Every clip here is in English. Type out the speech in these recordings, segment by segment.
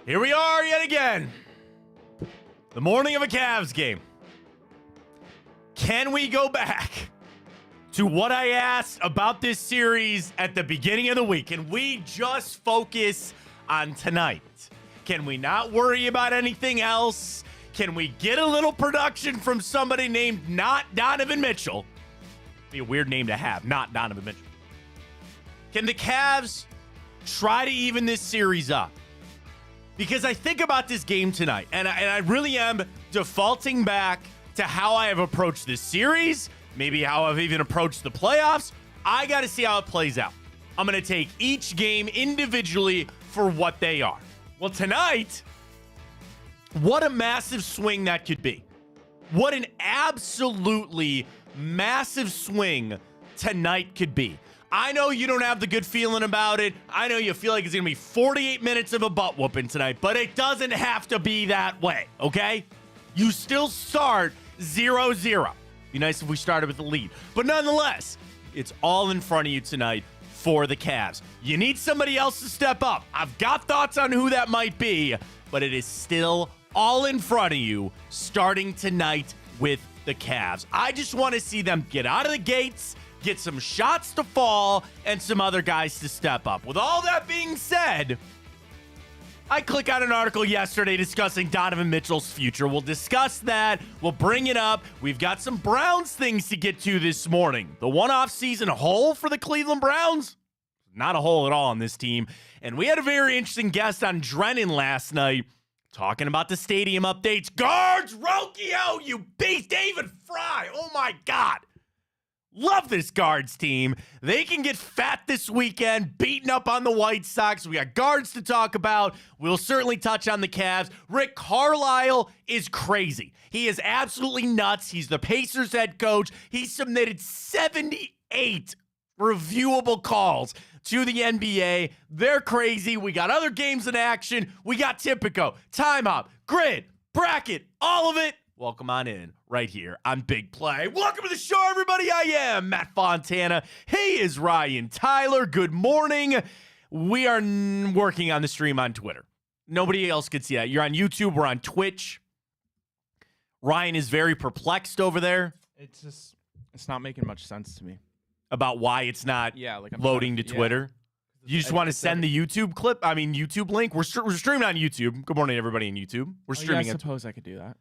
Here we are yet again. The morning of a Cavs game. Can we go back to what I asked about this series at the beginning of the week? Can we just focus on tonight? Can we not worry about anything else? Can we get a little production from somebody named not Donovan Mitchell? Be a weird name to have, not Donovan Mitchell. Can the Cavs try to even this series up? Because I think about this game tonight, and I really am defaulting back to how I have approached this series, maybe how I've even approached the playoffs. I got to see how it plays out. I'm going to take each game individually for what they are. Well, tonight, what a massive swing that could be. What an absolutely massive swing tonight could be. I know you don't have the good feeling about it. I know you feel like it's going to be 48 minutes of a butt whooping tonight, but it doesn't have to be that way, okay? You still start 0-0. Be nice if we started with the lead. But nonetheless, it's all in front of you tonight for the Cavs. You need somebody else to step up. I've got thoughts on who that might be, but it is still all in front of you starting tonight with the Cavs. I just want to see them get out of the gates, get some shots to fall, and some other guys to step up. With all that being said, I clicked on an article yesterday discussing Donovan Mitchell's future. We'll discuss that. We'll bring it up. We've got some Browns things to get to this morning. The one off-season hole for the Cleveland Browns? Not a hole at all on this team. And we had a very interesting guest on Drennan last night talking about the stadium updates. Guards, Rokio, you beast, David Fry. Oh, my God. Love this Guards team. They can get fat this weekend, beating up on the White Sox. We got Guards to talk about. We'll certainly touch on the Cavs. Rick Carlisle is crazy. He is absolutely nuts. He's the Pacers head coach. He submitted 78 reviewable calls to the NBA. They're crazy. We got other games in action. We got Tipico, Timeout, Grid, Bracket, all of it. Welcome on in right here on Big Play. Welcome to the show, everybody. I am Matt Fontana. He is Ryan Tyler. Good morning. We are working on the stream on Twitter. Nobody else could see that. You're on YouTube. We're on Twitch. Ryan is very perplexed over there. It's not making much sense to me. About why it's not loading to Twitter. You just want to send the YouTube clip? I mean, YouTube link? We're streaming on YouTube. Good morning, everybody on YouTube. We're streaming. I suppose I could do that.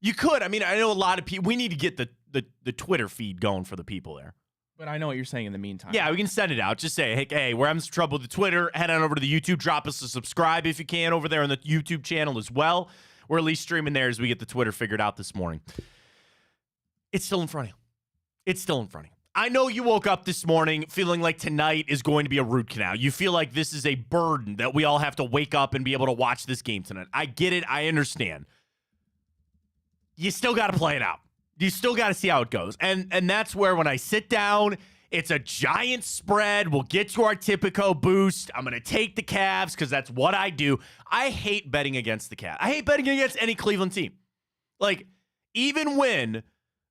You could. I mean, I know a lot of people. We need to get the Twitter feed going for the people there. But I know what you're saying in the meantime. Yeah, we can send it out. Just say, hey, we're having some trouble with the Twitter. Head on over to the YouTube. Drop us a subscribe if you can over there on the YouTube channel as well. We're at least streaming there as we get the Twitter figured out this morning. It's still in front of you. It's still in front of you. I know you woke up this morning feeling like tonight is going to be a root canal. You feel like this is a burden that we all have to wake up and be able to watch this game tonight. I get it. I understand. You still got to play it out. You still got to see how it goes. And that's where when I sit down, it's a giant spread. We'll get to our Tipico boost. I'm going to take the Cavs because that's what I do. I hate betting against the Cavs. I hate betting against any Cleveland team. Like, even when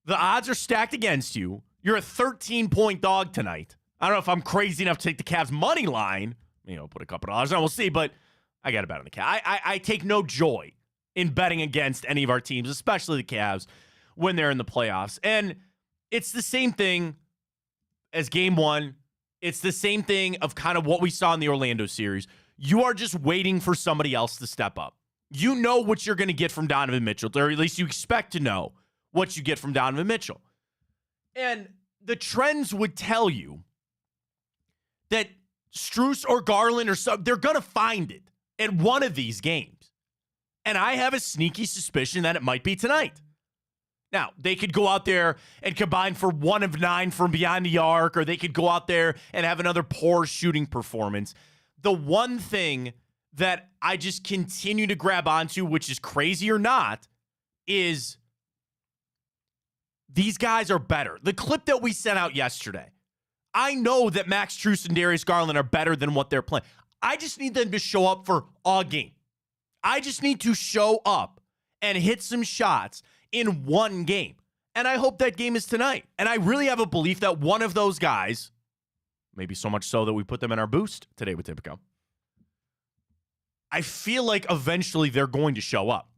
the odds are stacked against you, you're a 13-point dog tonight. I don't know if I'm crazy enough to take the Cavs money line. Put a couple dollars on. We'll see. But I got to bet on the Cavs. I take no joy in betting against any of our teams, especially the Cavs, when they're in the playoffs. And it's the same thing as game one. It's the same thing of kind of what we saw in the Orlando series. You are just waiting for somebody else to step up. You know what you're going to get from Donovan Mitchell, or at least you expect to know what you get from Donovan Mitchell. And the trends would tell you that Strus or Garland or some, they're going to find it at one of these games. And I have a sneaky suspicion that it might be tonight. Now, they could go out there and combine for 1 of 9 from behind the arc, or they could go out there and have another poor shooting performance. The one thing that I just continue to grab onto, which is crazy or not, is these guys are better. The clip that we sent out yesterday, I know that Max Strus and Darius Garland are better than what they're playing. I just need them to show up for a game. I just need to show up and hit some shots in one game. And I hope that game is tonight. And I really have a belief that one of those guys, maybe so much so that we put them in our boost today with Tipico, I feel like eventually they're going to show up.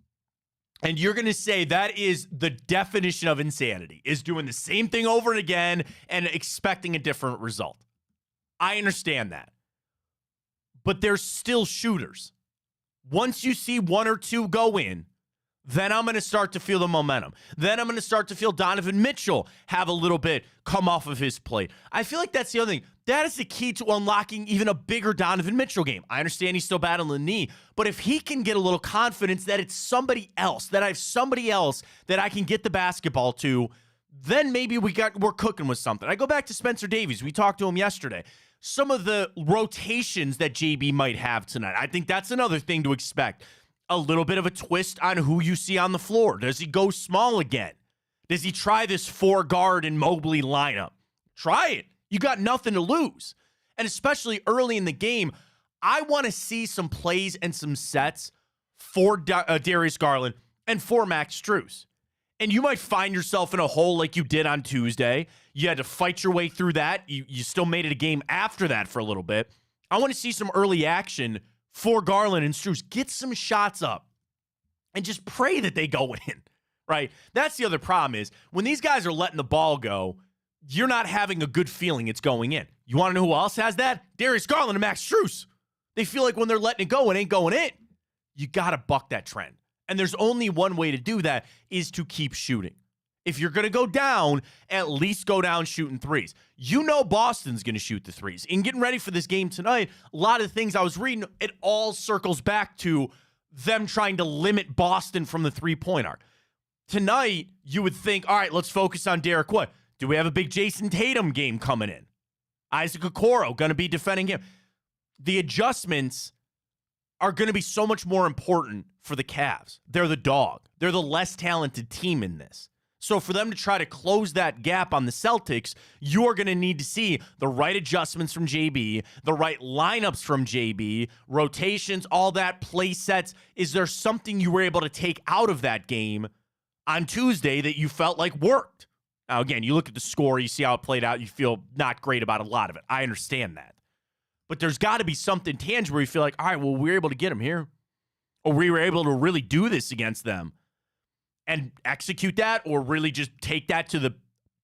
And you're going to say that is the definition of insanity, is doing the same thing over and again and expecting a different result. I understand that. But there's still shooters. Once you see one or two go in, then I'm going to start to feel the momentum. Then I'm going to start to feel Donovan Mitchell have a little bit come off of his plate. I feel like that's the other thing. That is the key to unlocking even a bigger Donovan Mitchell game. I understand he's still battling the knee, but if he can get a little confidence that it's somebody else, that I have somebody else that I can get the basketball to, then maybe we're cooking with something. I go back to Spencer Davies. We talked to him yesterday. Some of the rotations that JB might have tonight, I think that's another thing to expect. A little bit of a twist on who you see on the floor. Does he go small again? Does he try this 4-guard and Mobley lineup? Try it. You got nothing to lose. And especially early in the game, I want to see some plays and some sets for Darius Garland and for Max Strus. And you might find yourself in a hole like you did on Tuesday. You had to fight your way through that. You still made it a game after that for a little bit. I want to see some early action for Garland and Strus. Get some shots up and just pray that they go in, right? That's the other problem is when these guys are letting the ball go, you're not having a good feeling it's going in. You want to know who else has that? Darius Garland and Max Strus. They feel like when they're letting it go, it ain't going in. You got to buck that trend. And there's only one way to do that is to keep shooting. If you're going to go down, at least go down shooting threes. You know Boston's going to shoot the threes. In getting ready for this game tonight, a lot of the things I was reading, it all circles back to them trying to limit Boston from the three-point arc. Tonight, you would think, all right, let's focus on Derek Wood. Do we have a big Jason Tatum game coming in? Isaac Okoro going to be defending him. The adjustments are going to be so much more important for the Cavs. They're the dog. They're the less talented team in this. So for them to try to close that gap on the Celtics, you're going to need to see the right adjustments from JB, the right lineups from JB, rotations, all that, play sets. Is there something you were able to take out of that game on Tuesday that you felt like worked? Now, again, you look at the score, you see how it played out, you feel not great about a lot of it. I understand that. But there's got to be something tangible where you feel like, all right, well, we were able to get them here. Or we were able to really do this against them. And execute that, or really just take that to the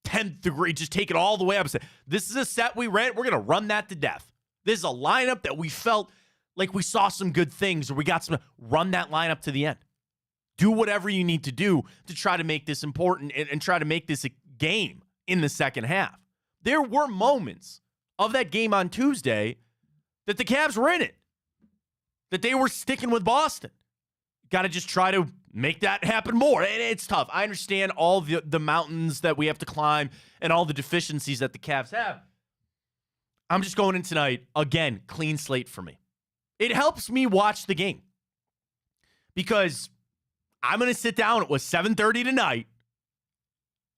10th degree, just take it all the way up and say, this is a set we ran, we're going to run that to death. This is a lineup that we felt like we saw some good things, or we got some, run that lineup to the end. Do whatever you need to do to try to make this important and try to make this a game in the second half. There were moments of that game on Tuesday that the Cavs were in it, that they were sticking with Boston. Got to just try to make that happen more. It's tough. I understand all the mountains that we have to climb and all the deficiencies that the Cavs have. I'm just going in tonight, again, clean slate for me. It helps me watch the game because I'm going to sit down. It was 7:30 tonight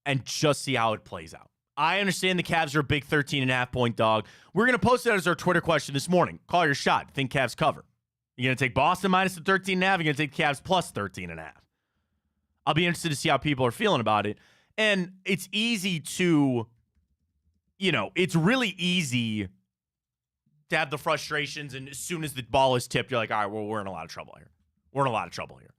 and just see how it plays out. I understand the Cavs are a big 13.5-point dog. We're going to post that as our Twitter question this morning. Call your shot. Think Cavs cover. You're going to take Boston minus the 13.5. You're going to take the Cavs plus 13.5. I'll be interested to see how people are feeling about it. And it's easy to, it's really easy to have the frustrations. And as soon as the ball is tipped, you're like, all right, well, we're in a lot of trouble here. We're in a lot of trouble here.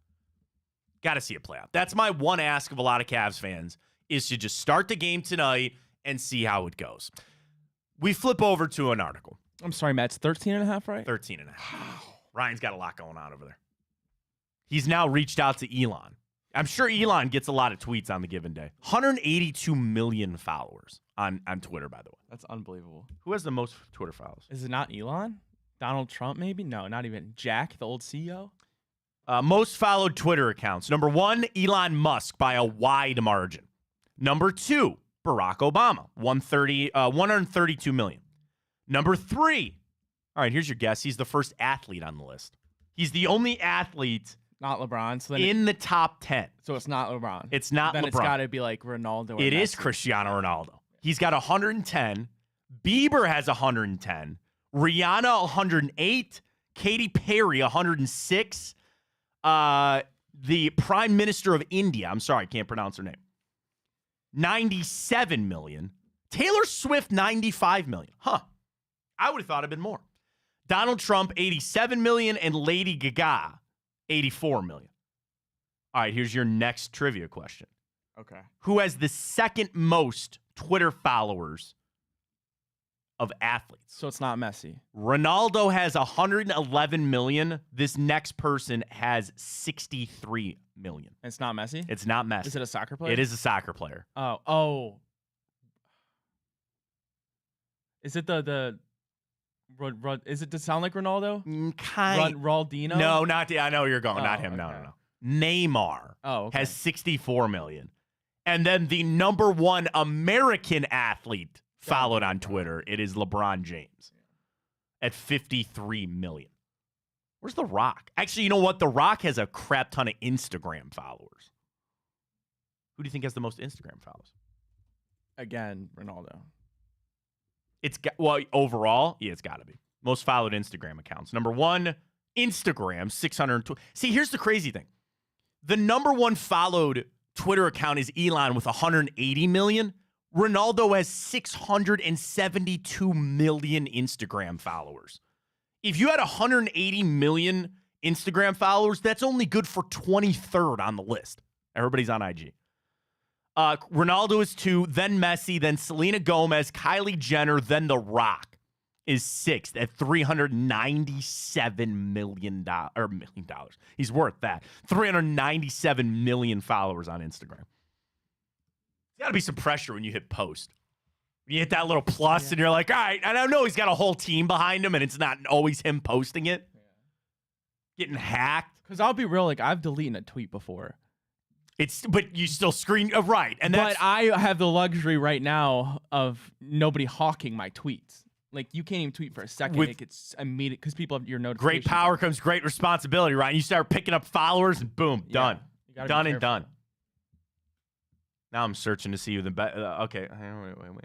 Got to see it play out. That's my one ask of a lot of Cavs fans is to just start the game tonight and see how it goes. We flip over to an article. I'm sorry, Matt. It's 13.5, right? 13.5. Ryan's got a lot going on over there. He's now reached out to Elon. I'm sure Elon gets a lot of tweets on the given day. 182 million followers on Twitter, by the way. That's unbelievable. Who has the most Twitter followers? Is it not Elon? Donald Trump, maybe? No, not even. Jack, the old CEO? Most followed Twitter accounts. Number 1, Elon Musk by a wide margin. Number 2, Barack Obama, 132 million. Number 3, all right, here's your guess. He's the first athlete on the list. He's the only athlete not LeBron. So in the top 10. So it's not LeBron. It's not then LeBron. It's got to be like Ronaldo. It is Cristiano Ronaldo. He's got 110. Bieber has 110. Rihanna 108. Katy Perry 106. The Prime Minister of India, I'm sorry, I can't pronounce her name, 97 million. Taylor Swift 95 million. Huh. I would have thought it'd been more. Donald Trump, 87 million, and Lady Gaga, 84 million. All right, here's your next trivia question. Okay. Who has the second most Twitter followers of athletes? So it's not Messi. Ronaldo has 111 million. This next person has 63 million. It's not Messi? It's not Messi. Is it a soccer player? It is a soccer player. Oh. Is it the is it to sound like Ronaldo? Ronaldinho? No, not the. I know where you're going. Oh, Not him. okay. No. Neymar Okay. has 64 million. And then the number one American athlete followed on Twitter, it is LeBron James at 53 million. Where's The Rock? Actually, you know what? The Rock has a crap ton of Instagram followers. Who do you think has the most Instagram followers? Again, Ronaldo. Overall, yeah, it's got to be. Most followed Instagram accounts. Number one, Instagram, 620. See, here's the crazy thing. The number one followed Twitter account is Elon with 180 million. Ronaldo has 672 million Instagram followers. If you had 180 million Instagram followers, that's only good for 23rd on the list. Everybody's on IG. Ronaldo is 2, then Messi, then Selena Gomez, Kylie Jenner, then The Rock is 6th at $397 million. He's worth that. 397 million followers on Instagram. There's got to be some pressure when you hit post. You hit that little plus and you're like, all right, I don't know, he's got a whole team behind him and it's not always him posting it. Getting hacked. Because I'll be real, like, I've deleted a tweet before. But you still screen right, and that's, but I have the luxury right now of nobody hawking my tweets. Like, you can't even tweet for a second; it gets immediate because people have your notifications. Great power comes great responsibility, right? You start picking up followers, and boom, done, done and done. Now I'm searching to see who the best. Okay, wait.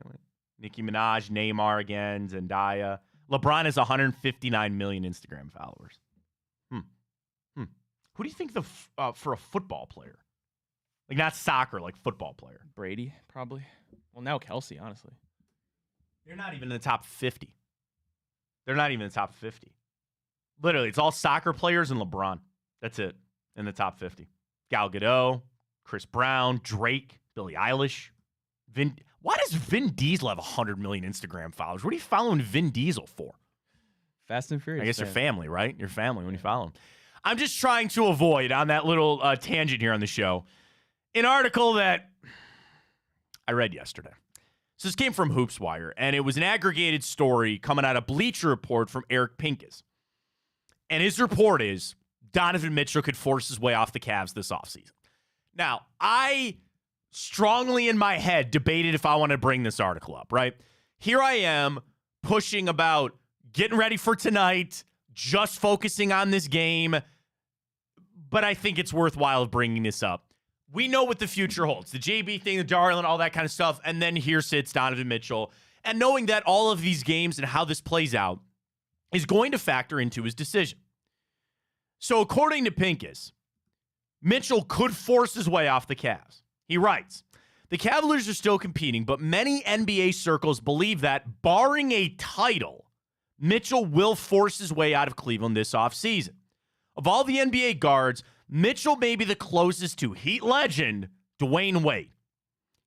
Nicki Minaj, Neymar again, Zendaya. LeBron has 159 million Instagram followers. Who do you think for a football player? Like, not soccer, like football player. Brady, probably. Well, now Kelsey, honestly. They're not even in the top 50. They're not even in the top 50. Literally, it's all soccer players and LeBron. That's it in the top 50. Gal Gadot, Chris Brown, Drake, Billie Eilish. Why does Vin Diesel have 100 million Instagram followers? What are you following Vin Diesel for? Fast and Furious. I guess your family, right? Your family when you follow him. I'm just trying to avoid, on that little tangent here on the show, an article that I read yesterday. So this came from HoopsWire, and it was an aggregated story coming out of Bleacher Report from Eric Pincus. And his report is Donovan Mitchell could force his way off the Cavs this offseason. Now, I strongly in my head debated if I want to bring this article up, right? Here I am pushing about getting ready for tonight, just focusing on this game, but I think it's worthwhile bringing this up. We know what the future holds. The JB thing, the Darlin, all that kind of stuff. And then here sits Donovan Mitchell. And knowing that all of these games and how this plays out is going to factor into his decision. So according to Pincus, Mitchell could force his way off the Cavs. He writes, the Cavaliers are still competing, but many NBA circles believe that, barring a title, Mitchell will force his way out of Cleveland this offseason. Of all the NBA guards, Mitchell may be the closest to Heat legend Dwayne Wade.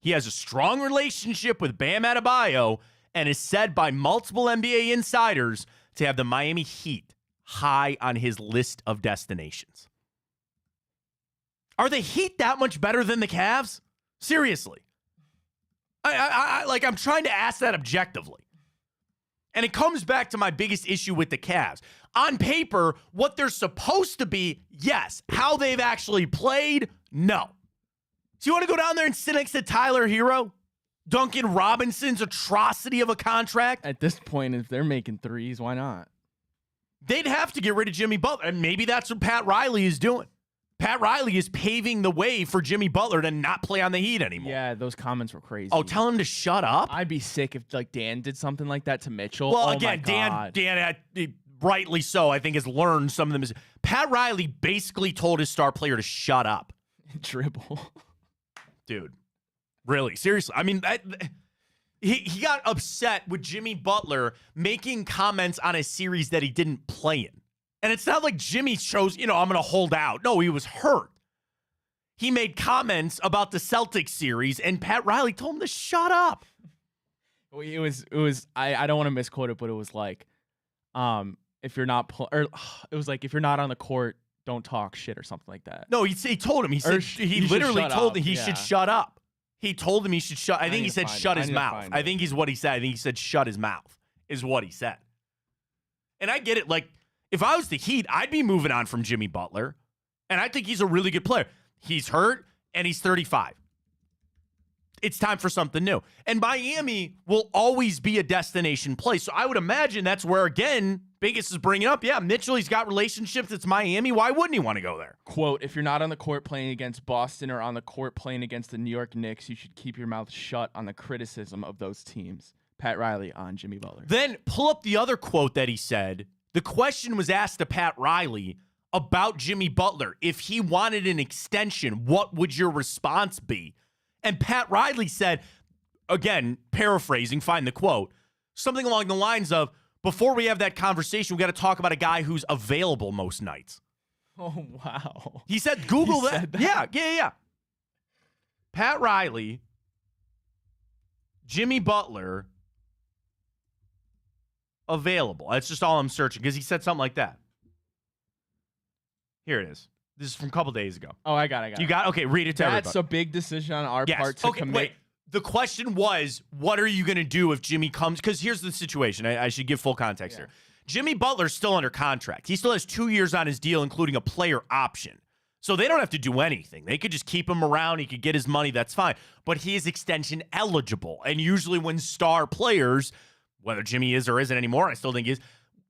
He has a strong relationship with Bam Adebayo and is said by multiple NBA insiders to have the Miami Heat high on his list of destinations. Are the Heat that much better than the Cavs? Seriously. I'm trying to ask that objectively. And it comes back to my biggest issue with the Cavs. On paper, what they're supposed to be, yes. How they've actually played, no. So you want to go down there and sit next to Tyler Hero? Duncan Robinson's atrocity of a contract? At this point, if they're making threes, why not? They'd have to get rid of Jimmy Butler. And maybe that's what Pat Riley is doing. Pat Riley is paving the way for Jimmy Butler to not play on the Heat anymore. Yeah, those comments were crazy. Oh, tell him to shut up? I'd be sick if Dan did something like that to Mitchell. Well, oh again, my God. Dan, rightly so, I think, has learned some of them. Pat Riley basically told his star player to shut up. Dribble. Dude, really, seriously. I mean, He got upset with Jimmy Butler making comments on a series that he didn't play in. And it's not like Jimmy chose, I'm going to hold out. No, he was hurt. He made comments about the Celtics series, and Pat Riley told him to shut up. It was. I don't want to misquote it, but it was like, if you're not, it was like if you're not on the court, don't talk shit or something like that. No, he told him. He said he literally told him he should shut up. He told him he should shut. I think he said shut his mouth. I think he's what he said. I think he said shut his mouth is what he said. And I get it. Like, if I was the Heat, I'd be moving on from Jimmy Butler. And I think he's a really good player. He's hurt, and he's 35. It's time for something new. And Miami will always be a destination place. So I would imagine that's where, again, Biggest is bringing up, Mitchell, he's got relationships. It's Miami. Why wouldn't he want to go there? Quote, if you're not on the court playing against Boston or on the court playing against the New York Knicks, you should keep your mouth shut on the criticism of those teams. Pat Riley on Jimmy Butler. Then pull up the other quote that he said. The question was asked to Pat Riley about Jimmy Butler. If he wanted an extension, what would your response be? And Pat Riley said, again, paraphrasing, find the quote, something along the lines of, before we have that conversation, we got to talk about a guy who's available most nights. Oh, wow. He said, Google that. Said that. Yeah. Pat Riley, Jimmy Butler, available. That's just all I'm searching because he said something like that. Here it is. This is from a couple days ago. Oh, I got it. You got okay, read it to everybody. That's a big decision on our part to commit. Wait. The question was, what are you going to do if Jimmy comes? Because here's the situation. I should give full context here. Jimmy Butler's still under contract. He still has 2 years on his deal, including a player option. So they don't have to do anything. They could just keep him around. He could get his money. That's fine. But he is extension eligible. And usually when star players, whether Jimmy is or isn't anymore, I still think he is,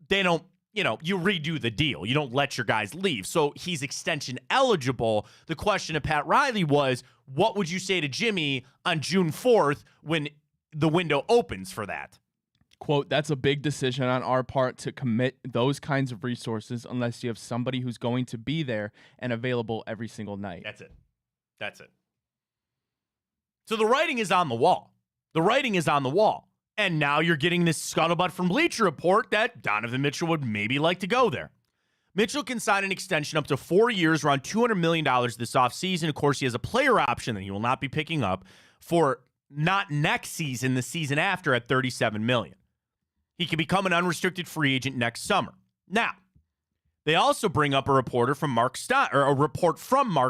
they don't, you redo the deal. You don't let your guys leave. So he's extension eligible. The question to Pat Riley was, what would you say to Jimmy on June 4th when the window opens for that? Quote, that's a big decision on our part to commit those kinds of resources unless you have somebody who's going to be there and available every single night. That's it. So the writing is on the wall. And now you're getting this scuttlebutt from Bleacher Report that Donovan Mitchell would maybe like to go there. Mitchell can sign an extension up to 4 years, around $200 million this offseason. Of course, he has a player option that he will not be picking up for not next season, the season after at $37 million. He can become an unrestricted free agent next summer. Now, they also bring up a report from Mark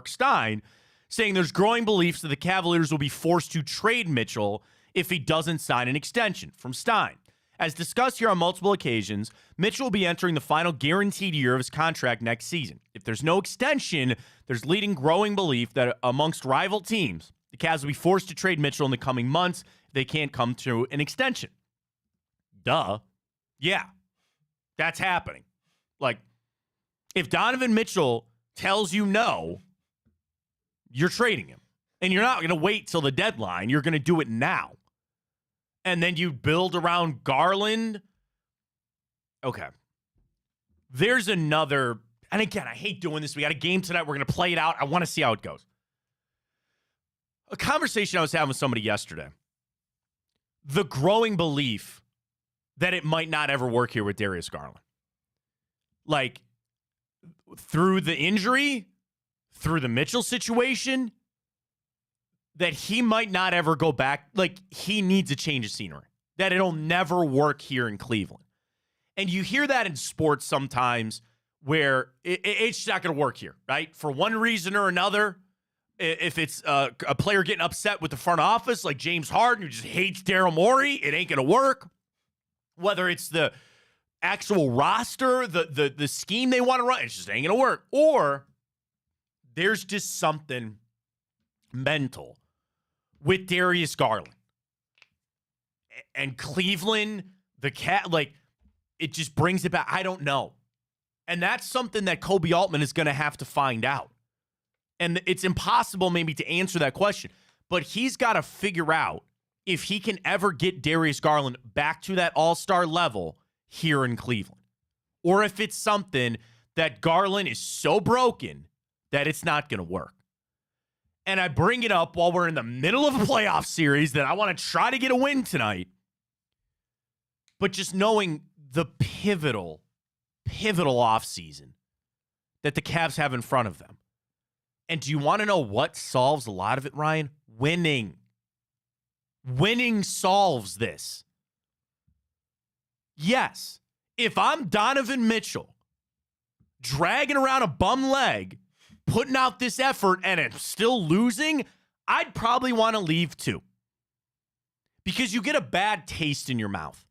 Stein saying there's growing beliefs that the Cavaliers will be forced to trade Mitchell if he doesn't sign an extension. From Stein, as discussed here on multiple occasions, Mitchell will be entering the final guaranteed year of his contract next season. If there's no extension, there's leading growing belief that amongst rival teams, the Cavs will be forced to trade Mitchell in the coming months if they can't come to an extension. Duh. Yeah, that's happening. Like, if Donovan Mitchell tells you no, you're trading him. And you're not going to wait till the deadline. You're going to do it now. And then you build around Garland. Okay. There's another, and again, I hate doing this. We got a game tonight. We're going to play it out. I want to see how it goes. A conversation I was having with somebody yesterday. The growing belief that it might not ever work here with Darius Garland. Like, through the injury, through the Mitchell situation, that he might not ever go back. Like, he needs a change of scenery. That it'll never work here in Cleveland. And you hear that in sports sometimes where it's just not going to work here, right? For one reason or another, if it's a player getting upset with the front office, like James Harden, who just hates Daryl Morey, it ain't going to work. Whether it's the actual roster, the scheme they want to run, it just ain't going to work. Or there's just something mental with Darius Garland and Cleveland, it just brings it back. I don't know. And that's something that Kobe Altman is going to have to find out. And it's impossible maybe to answer that question, but he's got to figure out if he can ever get Darius Garland back to that all-star level here in Cleveland. Or if it's something that Garland is so broken that it's not going to work. And I bring it up while we're in the middle of a playoff series that I want to try to get a win tonight. But just knowing the pivotal offseason that the Cavs have in front of them. And do you want to know what solves a lot of it, Ryan? Winning. Winning solves this. Yes, if I'm Donovan Mitchell, dragging around a bum leg, putting out this effort, and I'm still losing, I'd probably want to leave too. Because you get a bad taste in your mouth.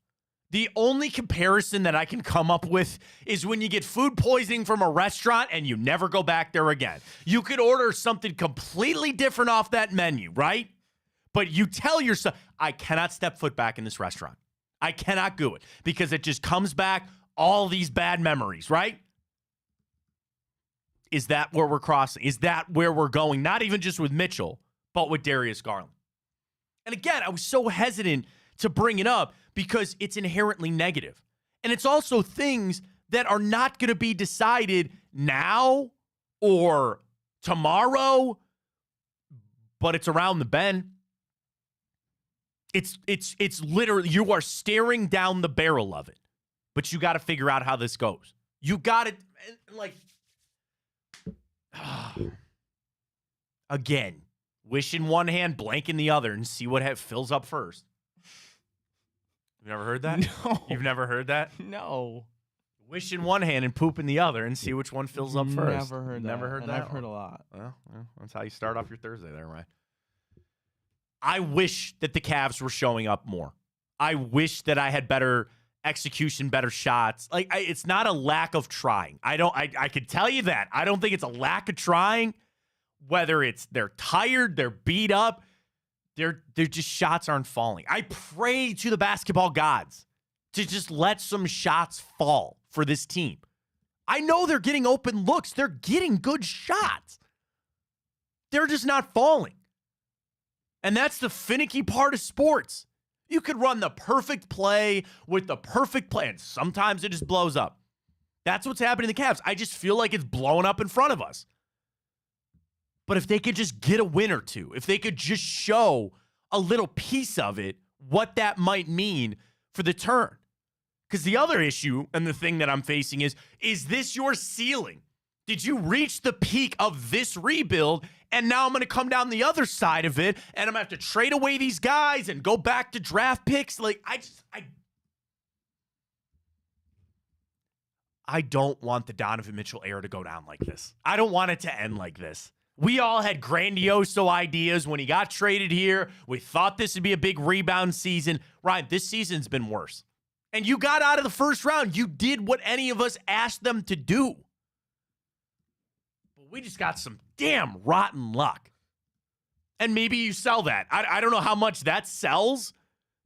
The only comparison that I can come up with is when you get food poisoning from a restaurant and you never go back there again. You could order something completely different off that menu, right? But you tell yourself, I cannot step foot back in this restaurant. I cannot do it because it just comes back all these bad memories, right? Is that where we're crossing? Is that where we're going? Not even just with Mitchell, but with Darius Garland. And again, I was so hesitant to bring it up because it's inherently negative. And it's also things that are not going to be decided now or tomorrow, but it's around the bend. It's literally, you are staring down the barrel of it, but you got to figure out how this goes. You got to, like, again, wish in one hand, blank in the other, and see what fills up first. You've never heard that? No. You've never heard that? No. Wish in one hand and poop in the other and see which one fills up first. Never heard that. Never heard and that? I've heard a lot. Well, that's how you start off your Thursday there, right? I wish that the Cavs were showing up more. I wish that I had better execution, better shots. Like, it's not a lack of trying. I could tell you that. I don't think it's a lack of trying. Whether it's they're tired, they're beat up, they're just shots aren't falling. I pray to the basketball gods to just let some shots fall for this team. I know they're getting open looks. They're getting good shots. They're just not falling. And that's the finicky part of sports. You could run the perfect play with the perfect plan. Sometimes it just blows up. That's what's happening to the Cavs. I just feel like it's blowing up in front of us. But if they could just get a win or two, if they could just show a little piece of it, what that might mean for the turn. Because the other issue and the thing that I'm facing is this your ceiling? Did you reach the peak of this rebuild? And now I'm going to come down the other side of it, and I'm going to have to trade away these guys and go back to draft picks. Like, I don't want the Donovan Mitchell era to go down like this. I don't want it to end like this. We all had grandiose ideas when he got traded here. We thought this would be a big rebound season. Ryan, this season's been worse. And you got out of the first round. You did what any of us asked them to do. We just got some damn rotten luck. And maybe you sell that. I don't know how much that sells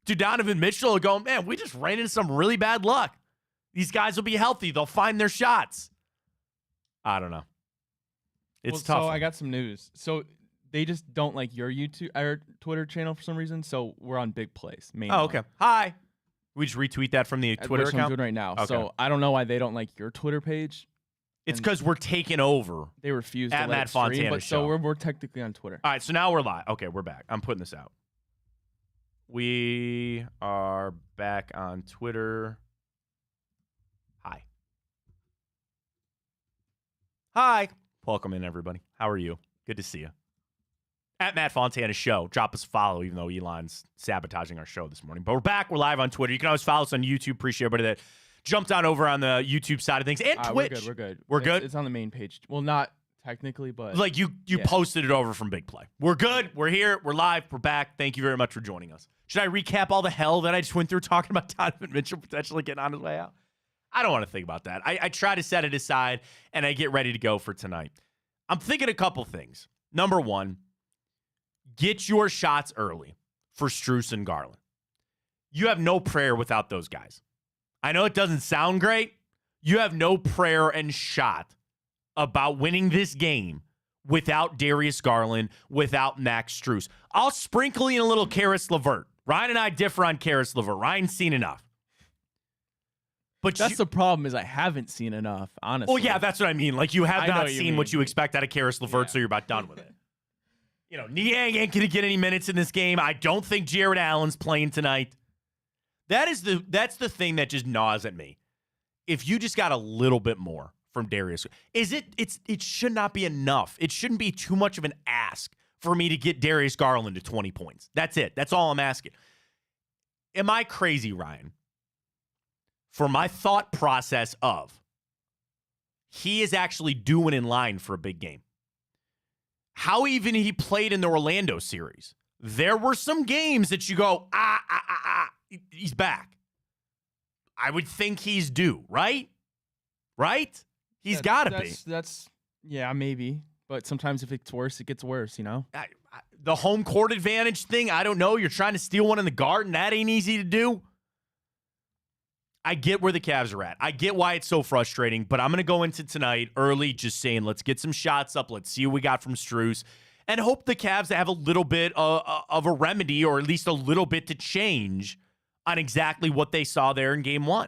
to Donovan Mitchell going, man, we just ran into some really bad luck. These guys will be healthy. They'll find their shots. I don't know. It's tough. So I got some news. So they just don't like your YouTube or Twitter channel for some reason. So we're on Big Plays. Oh, okay. Hi. We just retweet that from the Twitter account? I'm doing right now. Okay. So I don't know why they don't like your Twitter page. It's because we're taking over. They refuse at to let Matt it stream, Fontana but show. So we're technically on Twitter. All right, so now we're live. Okay, we're back. I'm putting this out. We are back on Twitter. Hi. Hi. Welcome in, everybody. How are you? Good to see you. At Matt Fontana Show. Drop us a follow, even though Elon's sabotaging our show this morning. But we're back. We're live on Twitter. You can always follow us on YouTube. Appreciate everybody that jumped on over on the YouTube side of things. And Twitch. We're good. We're good? It's on the main page. Well, not technically, but like you yeah. posted it over from Big Play. We're good. We're here. We're live. We're back. Thank you very much for joining us. Should I recap all the hell that I just went through talking about Donovan Mitchell potentially getting on his way out? I don't want to think about that. I try to set it aside, and I get ready to go for tonight. I'm thinking a couple things. Number one, get your shots early for Strus and Garland. You have no prayer without those guys. I know it doesn't sound great. You have no prayer and shot about winning this game without Darius Garland, without Max Strus. I'll sprinkle in a little Karis LeVert. Ryan and I differ on Karis LeVert. Ryan's seen enough. But that's the problem is I haven't seen enough, honestly. Well, yeah, that's what I mean. Like, you have not seen what you expect out of Karis LeVert, so you're about done with it. Niang ain't going to get any minutes in this game. I don't think Jared Allen's playing tonight. That's the thing that just gnaws at me. If you just got a little bit more from Darius, it should not be enough. It shouldn't be too much of an ask for me to get Darius Garland to 20 points. That's it. That's all I'm asking. Am I crazy, Ryan? For my thought process of he is actually doing in line for a big game. How even he played in the Orlando series. There were some games that you go, he's back. I would think he's due, right? Right? He's got to be. Yeah, maybe. But sometimes if it's worse, it gets worse, The home court advantage thing, I don't know. You're trying to steal one in the Garden. That ain't easy to do. I get where the Cavs are at. I get why it's so frustrating, but I'm going to go into tonight early just saying, let's get some shots up. Let's see what we got from Strus and hope the Cavs have a little bit of a remedy or at least a little bit to change on exactly what they saw there in game one.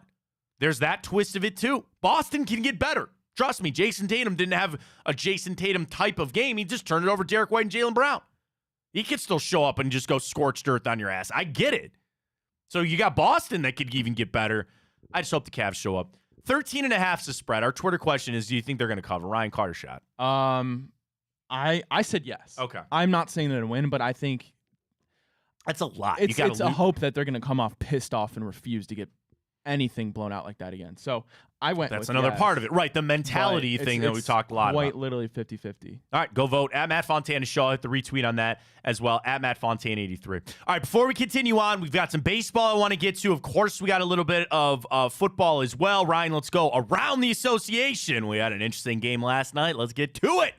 There's that twist of it too. Boston can get better. Trust me, Jason Tatum didn't have a Jason Tatum type of game. He just turned it over to Derek White and Jaylen Brown. He could still show up and just go scorched earth on your ass. I get it. So you got Boston that could even get better. I just hope the Cavs show up. 13.5 is the spread. Our Twitter question is, do you think they're going to cover? Ryan Carter shot. I said yes. Okay. I'm not saying they're going to win, but I think that's a lot. It's a hope that they're going to come off pissed off and refuse to get anything blown out like that again. So I went That's with another yes, part of it. Right, the mentality thing that we talked a lot about. Quite literally 50-50. All right, go vote. At Matt Fontana Show. I'll hit the retweet on that as well. At Matt Fontana 83. All right, before we continue on, we've got some baseball I want to get to. Of course, we got a little bit of football as well. Ryan, let's go around the association. We had an interesting game last night. Let's get to it.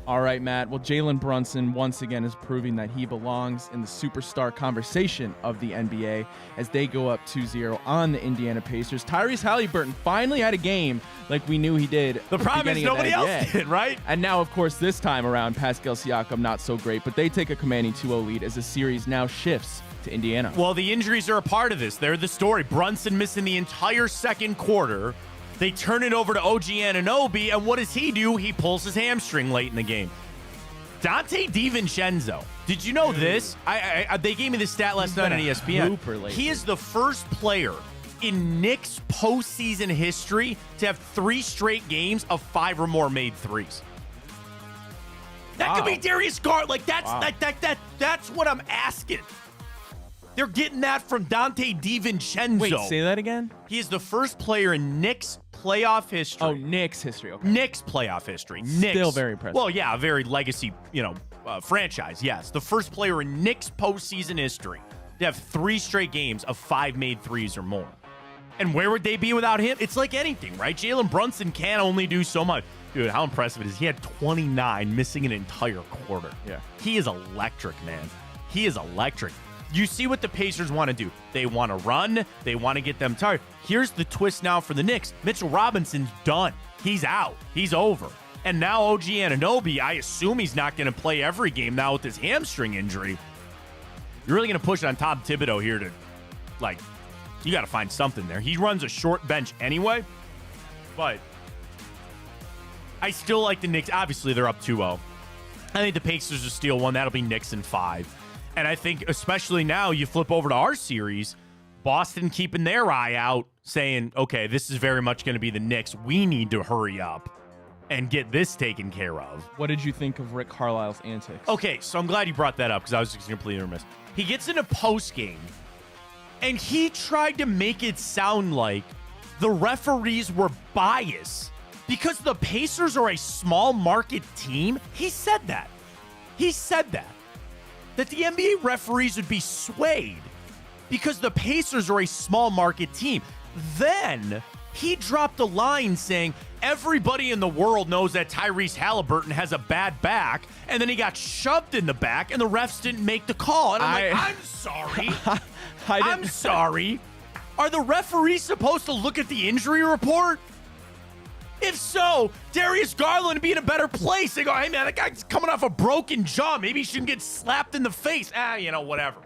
All right, Matt. Well, Jalen Brunson once again is proving that he belongs in the superstar conversation of the NBA as they go up 2-0 on the Indiana Pacers. Tyrese Halliburton finally had a game like we knew he did. The problem is nobody else did, right? And now, of course, this time around, Pascal Siakam not so great, but they take a commanding 2-0 lead as the series now shifts to Indiana. Well, the injuries are a part of this. They're the story. Brunson missing the entire second quarter. They turn it over to OG Anunoby, and what does he do? He pulls his hamstring late in the game. Dante DiVincenzo. Did you know this? They gave me this stat last night on ESPN. He is the first player in Knicks postseason history to have 3 straight games of 5 or more made threes. That could be Darius Garland. Like that's what I'm asking. They're getting that from Dante DiVincenzo. Wait, say that again? He is the first player in Knicks playoff history. Oh, Knicks history. Okay. Knicks playoff history. Knicks. Still very impressive. Well, yeah, a very legacy, franchise. Yes, the first player in Knicks postseason history to have 3 straight games of 5 made threes or more. And where would they be without him? It's like anything, right? Jalen Brunson can only do so much. Dude, how impressive it is. He had 29 missing an entire quarter. Yeah. He is electric, man. He is electric. You see what the Pacers want to do. They want to run. They want to get them tired. Here's the twist now for the Knicks. Mitchell Robinson's done. He's out. He's over. And now OG Anunoby, I assume he's not going to play every game now with his hamstring injury. You're really going to push on Tom Thibodeau here to, you got to find something there. He runs a short bench anyway, but I still like the Knicks. Obviously, they're up 2-0. I think the Pacers will steal one. That'll be Knicks in 5. And I think especially now you flip over to our series, Boston keeping their eye out saying, okay, this is very much going to be the Knicks. We need to hurry up and get this taken care of. What did you think of Rick Carlisle's antics? Okay, so I'm glad you brought that up because I was just completely remiss. He gets in a post game and he tried to make it sound like the referees were biased because the Pacers are a small market team. He said that. That the NBA referees would be swayed because the Pacers are a small market team. Then he dropped a line saying everybody in the world knows that Tyrese Halliburton has a bad back, and then he got shoved in the back, and the refs didn't make the call. And I'm sorry. I'm sorry. Are the referees supposed to look at the injury report? If so, Darius Garland would be in a better place. They go, hey, man, that guy's coming off a broken jaw. Maybe he shouldn't get slapped in the face. Whatever.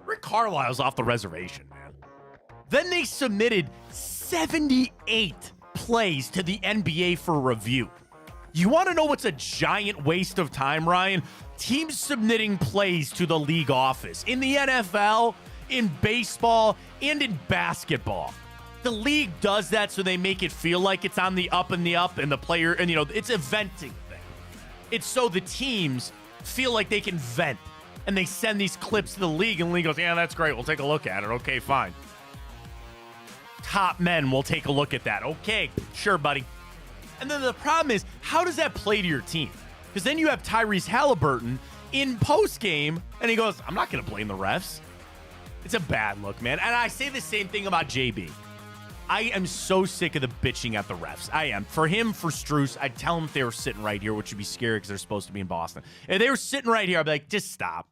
Rick Carlisle's off the reservation, man. Then they submitted 78 plays to the NBA for review. You want to know what's a giant waste of time, Ryan? Teams submitting plays to the league office in the NFL, in baseball, and in basketball. The league does that so they make it feel like it's on the up, and the player, and it's a venting thing. It's so the teams feel like they can vent, and they send these clips to the league, and the league goes, yeah, that's great. We'll take a look at it. Okay, fine. Top men will take a look at that. Okay, sure, buddy. And then the problem is, how does that play to your team? Because then you have Tyrese Halliburton in postgame, and he goes, I'm not going to blame the refs. It's a bad look, man. And I say the same thing about JB. I am so sick of the bitching at the refs. I am. For him, for Strus, I'd tell him if they were sitting right here, which would be scary because they're supposed to be in Boston. If they were sitting right here, I'd be like, just stop.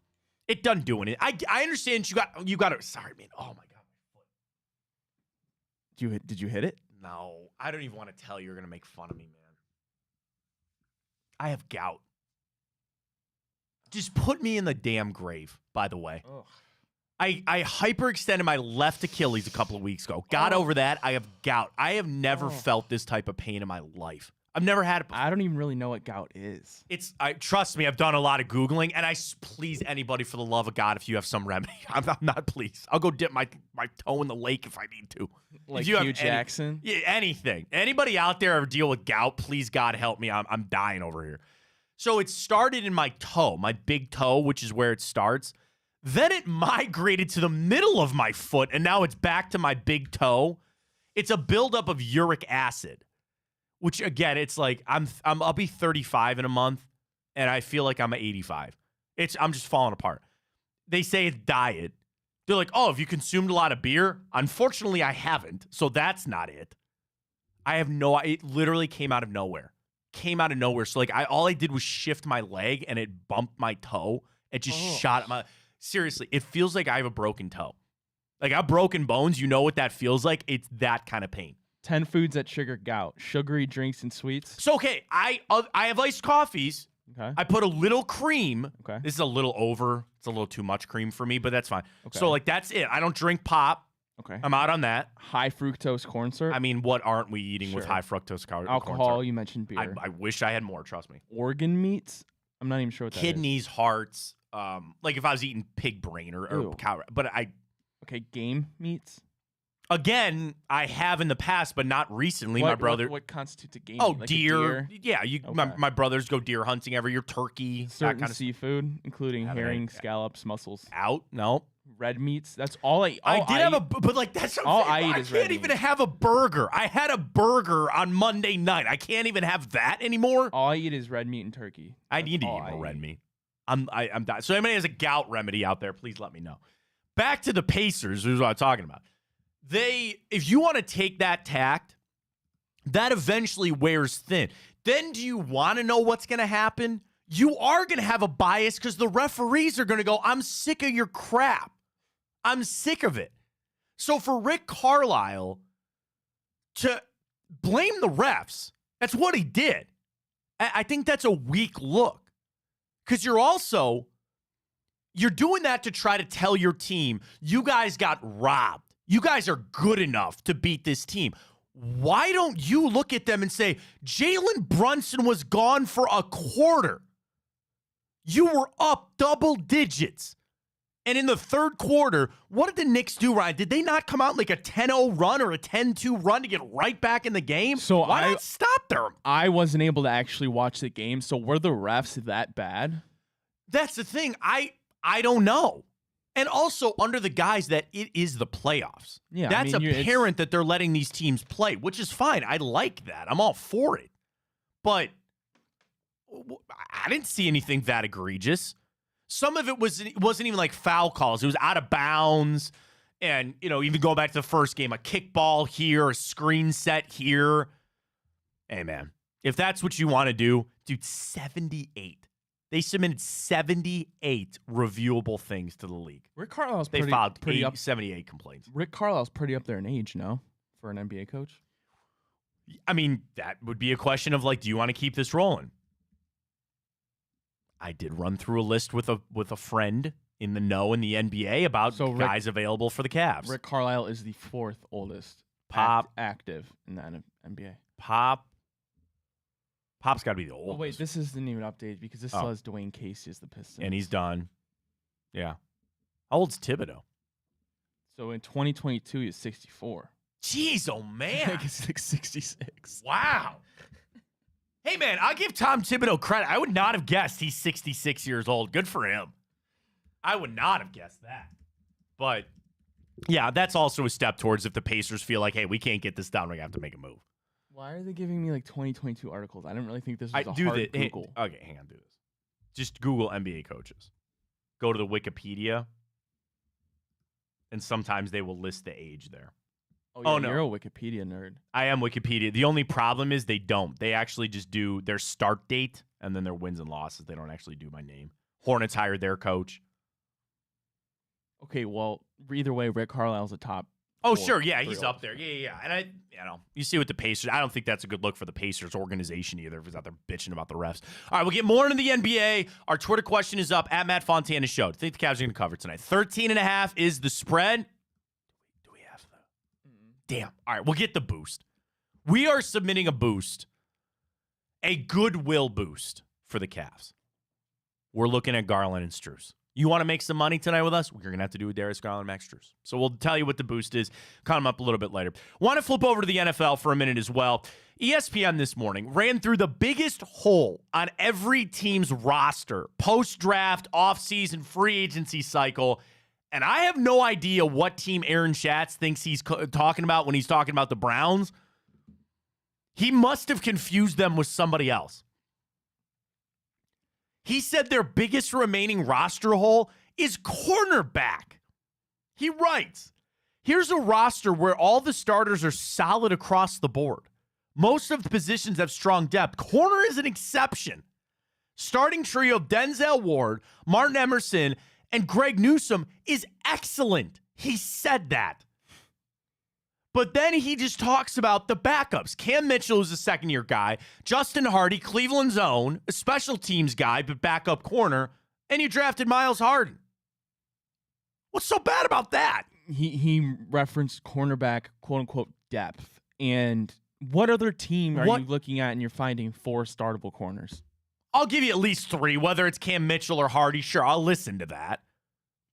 It doesn't do anything. I understand you got to. Sorry, man. Oh, my God. Did you hit it? No. I don't even want to tell you. You're going to make fun of me, man. I have gout. Just put me in the damn grave, by the way. Ugh. I hyperextended my left Achilles a couple of weeks ago. Got over that. I have gout. I have never felt this type of pain in my life. I've never had it before. I don't even really know what gout is. Trust me, I've done a lot of Googling, and please, anybody, for the love of God, if you have some remedy, I'm not please. I'll go dip my toe in the lake if I need to. Like Hugh Jackson? Yeah, anything. Anybody out there ever deal with gout, please, God, help me. I'm dying over here. So it started in my toe, my big toe, which is where it starts. Then it migrated to the middle of my foot, and now it's back to my big toe. It's a buildup of uric acid, which, again, it's like I'll be 35 in a month, and I feel like I'm 85. I'm just falling apart. They say it's diet. They're like, oh, have you consumed a lot of beer? Unfortunately, I haven't, so that's not it. It literally came out of nowhere. So, like, all I did was shift my leg, and it bumped my toe. It just shot at my... Seriously, it feels like I have a broken toe. Like, I have broken bones. You know what that feels like? It's that kind of pain. 10 foods that trigger gout. Sugary drinks and sweets. So, okay, I have iced coffees. Okay. I put a little cream. Okay. This is a little over. It's a little too much cream for me, but that's fine. Okay. So, like, that's it. I don't drink pop. Okay. I'm out on that. High fructose corn syrup. I mean, what aren't we eating with high fructose corn syrup? Alcohol, you mentioned beer. I wish I had more, trust me. Organ meats? I'm not even sure what that is. Kidneys, hearts. Like if I was eating pig brain or cow, but Okay, game meats. Again, I have in the past, but not recently. My brother. What constitutes a game? Oh, like deer. A deer? Yeah, Okay. my brothers go deer hunting every year. Turkey, certain that kind of seafood, including herring, scallops, mussels. Out? No. Red meats. That's all I. But like that's what all I'm saying. I eat is red can't even meat. have a burger. I had a burger on Monday night. I can't even have that anymore. All I eat is red meat and turkey. I need to eat more red meat. I'm dying. So anybody has a gout remedy out there, please let me know. Back to the Pacers, is what I'm talking about. If you want to take that tact, that eventually wears thin. Then do you want to know what's going to happen? You are going to have a bias because the referees are going to go, I'm sick of your crap. I'm sick of it. So for Rick Carlisle to blame the refs, that's what he did. I think that's a weak look. Because you're doing that to try to tell your team, you guys got robbed. You guys are good enough to beat this team. Why don't you look at them and say, Jalen Brunson was gone for a quarter. You were up double digits. And in the third quarter, what did the Knicks do, Ryan? Did they not come out like a 10-0 run or a 10-2 run to get right back in the game? So why not stop them? I wasn't able to actually watch the game, so were the refs that bad? That's the thing. I don't know. And also under the guise that it is the playoffs. Yeah, that's apparent that they're letting these teams play, which is fine. I like that. I'm all for it. But I didn't see anything that egregious. Some of it wasn't even like foul calls. It was out of bounds. And, even going back to the first game, a kickball here, a screen set here. Hey, man, if that's what you want to do, dude, 78. They submitted 78 reviewable things to the league. Rick Carlisle's they filed 78 complaints. Rick Carlisle's pretty up there in age, no? For an NBA coach? I mean, that would be a question of, like, do you want to keep this rolling? I did run through a list with a friend in the know in the NBA about guys available for the Cavs. Rick Carlisle is the fourth oldest active in the NBA. Pop. Pop's got to be the oldest. Oh, wait, this isn't even updated because this still has Dwayne Casey as the Pistons. And he's done. Yeah. How old's Thibodeau? So in 2022, he was 64. Jeez, oh, I man. think he's like 66. Wow. Hey, man, I'll give Tom Thibodeau credit. I would not have guessed he's 66 years old. Good for him. I would not have guessed that. But, yeah, that's also a step towards if the Pacers feel like, hey, we can't get this done, we have to make a move. Why are they giving me like 2022 articles? I didn't really think this was a do hard the, Google. Okay, hang on, do this. Just Google NBA coaches. Go to the Wikipedia, and sometimes they will list the age there. Oh, yeah, you're a Wikipedia nerd. I am Wikipedia. The only problem is they don't. They actually just do their start date and then their wins and losses. They don't actually do my name. Hornets hired their coach. Okay, well, either way, Rick Carlisle's a top. Oh, sure. Yeah, he's up there. Yeah. And you see with the Pacers, I don't think that's a good look for the Pacers organization either if he's out there bitching about the refs. All right, we'll get more into the NBA. Our Twitter question is up at Matt Fontana Show. I think the Cavs are going to cover tonight. 13.5 is the spread. Do we have the? Damn. All right, we'll get the boost. We are submitting a boost, a goodwill boost for the Cavs. We're looking at Garland and Strus. You want to make some money tonight with us? We're going to have to do with Darius Garland and Max Strus. So we'll tell you what the boost is. Come up a little bit later. Want to flip over to the NFL for a minute as well. ESPN this morning ran through the biggest hole on every team's roster, post-draft, off-season, free agency cycle. And I have no idea what team Aaron Schatz thinks he's talking about when he's talking about the Browns. He must have confused them with somebody else. He said their biggest remaining roster hole is cornerback. He writes, here's a roster where all the starters are solid across the board. Most of the positions have strong depth. Corner is an exception. Starting trio Denzel Ward, Martin Emerson, and Greg Newsome is excellent. He said that. But then he just talks about the backups. Cam Mitchell is a second-year guy. Justin Hardy, Cleveland's own, a special teams guy, but backup corner. And you drafted Miles Harden. What's so bad about that? He referenced cornerback, quote-unquote, depth. And what other team are you looking at and you're finding 4 startable corners? I'll give you at least 3, whether it's Cam Mitchell or Hardy. Sure, I'll listen to that.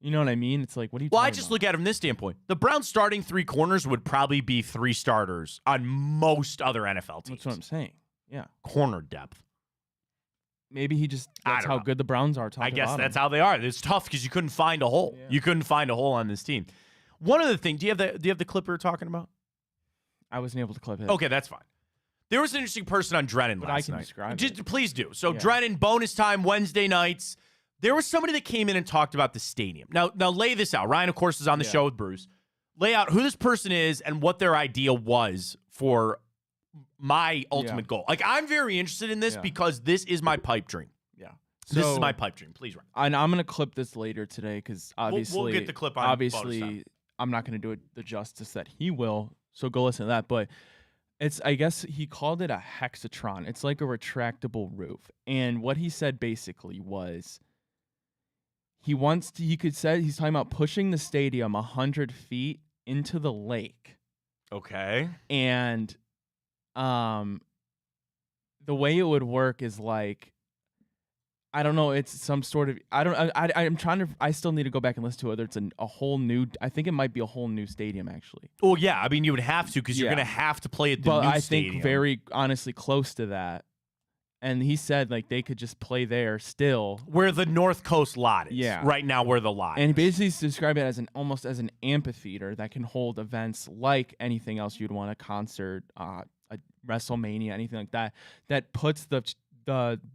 You know what I mean? It's like, what are you talking about? Well, I just look at it from this standpoint. The Browns starting 3 corners would probably be 3 starters on most other NFL teams. That's what I'm saying. Yeah. Corner depth. Maybe that's how good the Browns are. I guess that's how they are. It's tough because you couldn't find a hole. Yeah. You couldn't find a hole on this team. One other thing, do you have the clip we were talking about? I wasn't able to clip it. Okay, that's fine. There was an interesting person on Drennan last night. I can describe it. Please do. So Drennan, bonus time, Wednesday nights. There was somebody that came in and talked about the stadium. Now lay this out. Ryan, of course, is on the show with Bruce. Lay out who this person is and what their idea was for my ultimate goal. Like, I'm very interested in this because this is my pipe dream. Yeah. This is my pipe dream. Please, Ryan. And I'm going to clip this later today because obviously, we'll get the clip on. Obviously, I'm not going to do it the justice that he will. So go listen to that. But I guess he called it a hexatron. It's like a retractable roof. And what he said basically was, he's talking about pushing the stadium 100 feet into the lake. Okay. And the way it would work is like, I don't know, it's some sort of, I still need to go back and listen to whether it's a whole new, I think it might be a whole new stadium actually. Well, yeah, I mean, you would have to because you're going to have to play at the new stadium. But I think very honestly close to that. And he said, like, they could just play there still. Where the North Coast lot is. Yeah. Right now where the lot is. And basically he's describing it as almost as an amphitheater that can hold events like anything else you'd want, a concert, a WrestleMania, anything like that. That puts the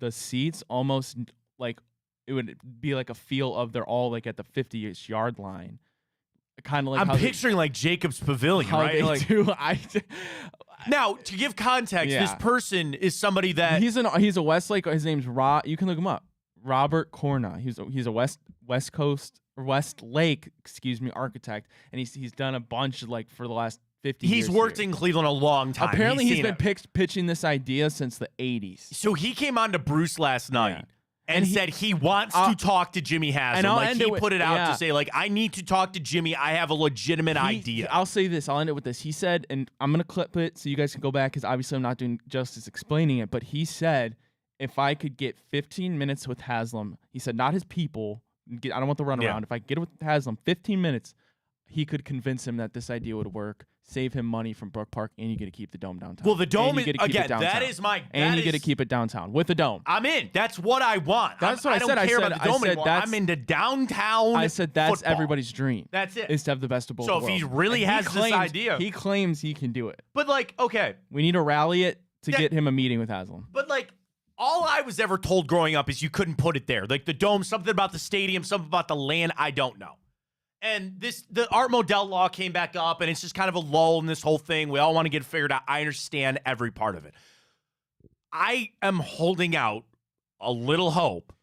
seats almost like it would be like a feel of they're all like at the 50-ish yard line. Kind of like I'm picturing like Jacob's Pavilion, right? Now, to give context, this person is somebody that he's a Westlake. His name's You can look him up. Robert Corna. He's a Westlake, architect, and he's done a bunch like for the last 50 years. He's worked in Cleveland a long time. Apparently, he's been pitching this idea since the 80s. So he came on to Bruce last night, and said he wants to talk to Jimmy Haslam. Like, he put it out to say, like, I need to talk to Jimmy. I have a legitimate idea. I'll say this. I'll end it with this. He said, and I'm going to clip it so you guys can go back because obviously I'm not doing justice explaining it, but he said if I could get 15 minutes with Haslam, he said not his people. I don't want the runaround. If I get it with Haslam, 15 minutes, he could convince him that this idea would work, save him money from Brook Park, and you get to keep the dome downtown. Well, the dome is, again, that is my... And you get to keep it downtown with the dome. I'm in. That's what I want. That's what I said. I don't care about the dome anymore. I'm into downtown I said that's football. Everybody's dream. That's it. Is to have the best of both So worlds. if he really has this idea... He claims he can do it. But, like, okay. We need to rally it to get him a meeting with Haslam. But, like, all I was ever told growing up is you couldn't put it there. Like, the dome, something about the stadium, something about the land, I don't know. And the Art Modell law came back up, and it's just kind of a lull in this whole thing. We all want to get figured out. I understand every part of it. I am holding out a little hope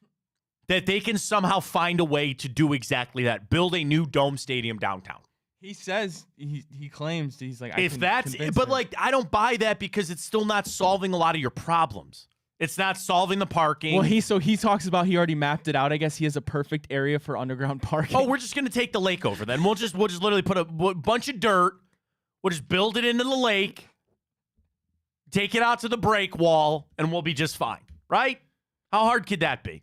that they can somehow find a way to do exactly that. Build a new dome stadium downtown. He says, he claims, he's like, like, I don't buy that because it's still not solving a lot of your problems. It's not solving the parking. Well, he talks about he already mapped it out. I guess he has a perfect area for underground parking. Oh, we're just gonna take the lake over then. We'll just literally put a bunch of dirt. We'll just build it into the lake, take it out to the break wall, and we'll be just fine, right? How hard could that be?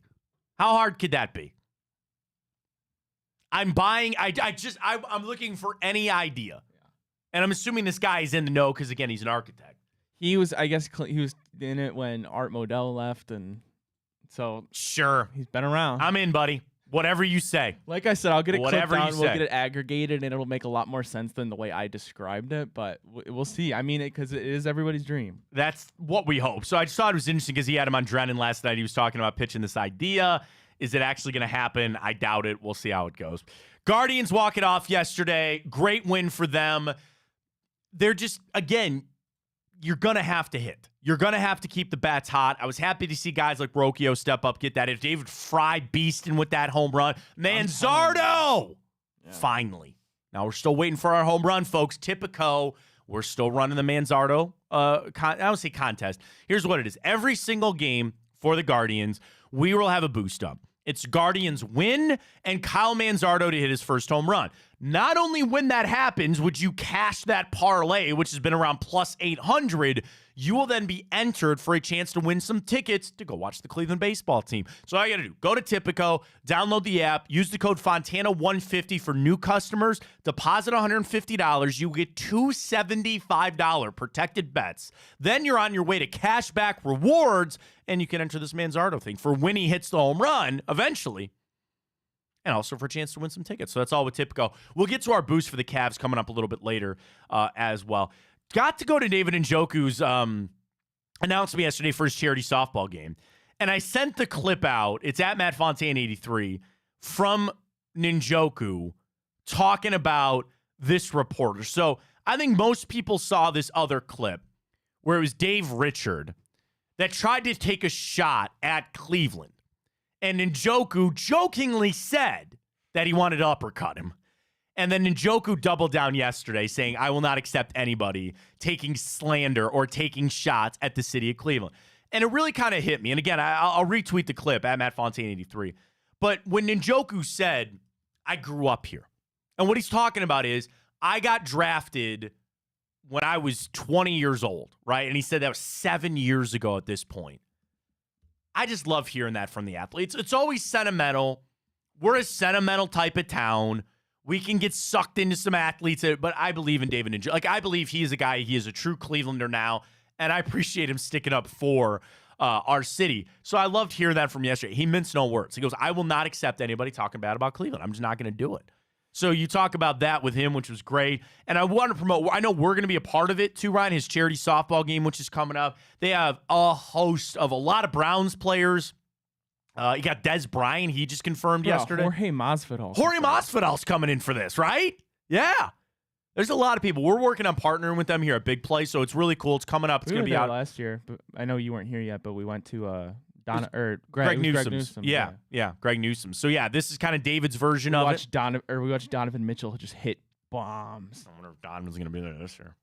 How hard could that be? I'm buying. I'm looking for any idea, and I'm assuming this guy is in the know because again, he's an architect. He was, I guess, he was in it when Art Modell left, and so sure, he's been around. I'm in, buddy. Whatever you say. Like I said, I'll get it clipped down. We'll say. get it aggregated, and it'll make a lot more sense than the way I described it. But we'll see. I mean, because it is everybody's dream. That's what we hope. So I just thought it was interesting because he had him on Drennan last night. He was talking about pitching this idea. Is it actually going to happen? I doubt it. We'll see how it goes. Guardians walk it off yesterday. Great win for them. They're just, again, you're going to have to hit. You're going to have to keep the bats hot. I was happy to see guys like Rocchio step up, get that. If David Fry beasting with that home run. Manzardo! Yeah. Finally. Now we're still waiting for our home run, folks. Typico. We're still running the Manzardo, I don't say contest. Here's what it is. Every single game for the Guardians, we will have a boost up. It's Guardians win and Kyle Manzardo to hit his first home run. Not only when that happens would you cash that parlay, which has been around plus 800, you will then be entered for a chance to win some tickets to go watch the Cleveland baseball team. So all you got to do, go to Tipico, download the app, use the code Fontana150 for new customers, deposit $150, you get $275 protected bets. Then you're on your way to cashback rewards, and you can enter this Manzardo thing for when he hits the home run eventually. And also for a chance to win some tickets. So that's all with Tipico. We'll get to our boost for the Cavs coming up a little bit later as well. Got to go to David Njoku's announcement yesterday for his charity softball game. And I sent the clip out. It's at Matt Fontana 83 from Njoku talking about this reporter. So I think most people saw this other clip where it was Dave Richard that tried to take a shot at Cleveland. And Njoku jokingly said that he wanted to uppercut him. And then Njoku doubled down yesterday saying, I will not accept anybody taking slander or taking shots at the city of Cleveland. And it really kind of hit me. And again, I'll retweet the clip at Matt Fontana 83. But when Njoku said, I grew up here. And what he's talking about is, I got drafted when I was 20 years old, right? And he said that was 7 years ago at this point. I just love hearing that from the athletes. It's always sentimental. We're a sentimental type of town. We can get sucked into some athletes, but I believe in David Njoku. Like, I believe he is a guy. He is a true Clevelander now, and I appreciate him sticking up for our city. So I loved hearing that from yesterday. He minced no words. He goes, I will not accept anybody talking bad about Cleveland. I'm just not going to do it. So you talk about that with him, which was great. And I want to promote, I know we're going to be a part of it too, Ryan, his charity softball game, which is coming up. They have a host of a lot of Browns players. You got Des Bryant. He just confirmed yesterday. Jorge Masvidal. Jorge Masvidal's coming in for this, right? Yeah. There's a lot of people. We're working on partnering with them here at Big Play, so it's really cool. It's coming up. It's going to be out last year. But I know you weren't here yet, but we went to Greg Newsome. Yeah, Greg Newsome. So yeah, this is kind of David's version of it. We watched Donovan Mitchell just hit bombs. I wonder if Donovan's going to be there this year.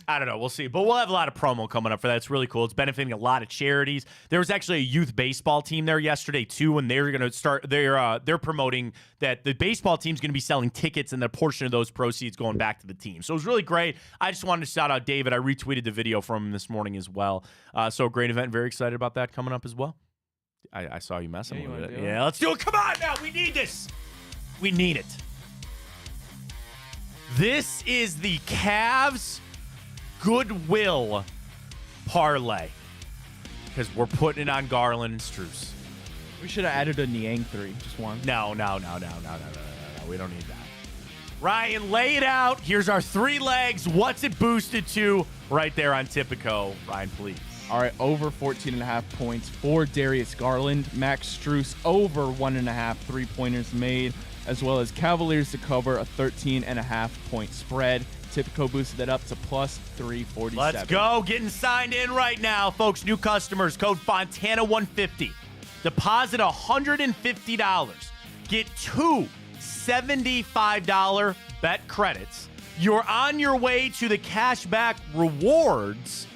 I don't know. We'll see. But we'll have a lot of promo coming up for that. It's really cool. It's benefiting a lot of charities. There was actually a youth baseball team there yesterday, too, and they're going to start. They're promoting that the baseball team's going to be selling tickets, and a portion of those proceeds going back to the team. So it was really great. I just wanted to shout out David. I retweeted the video from him this morning as well. So a great event. Very excited about that coming up as well. I saw you messing with it. Yeah, let's do it. Come on now. We need this. We need it. This is the Cavs Goodwill parlay because we're putting it on Garland and Strus. We should have added a Niang 3, just one. No. We don't need that. Ryan, lay it out. Here's our 3 legs. What's it boosted to? Right there on Tipico. Ryan, please. All right, over 14.5 points for Darius Garland. Max Strus over 1.5 3-pointers made, as well as Cavaliers to cover a 13.5 point spread. Tipico boosted that up to plus 347. Let's go. Getting signed in right now, folks. New customers, code Fontana150. Deposit $150. Get 2 $75 bet credits. You're on your way to the cashback rewards.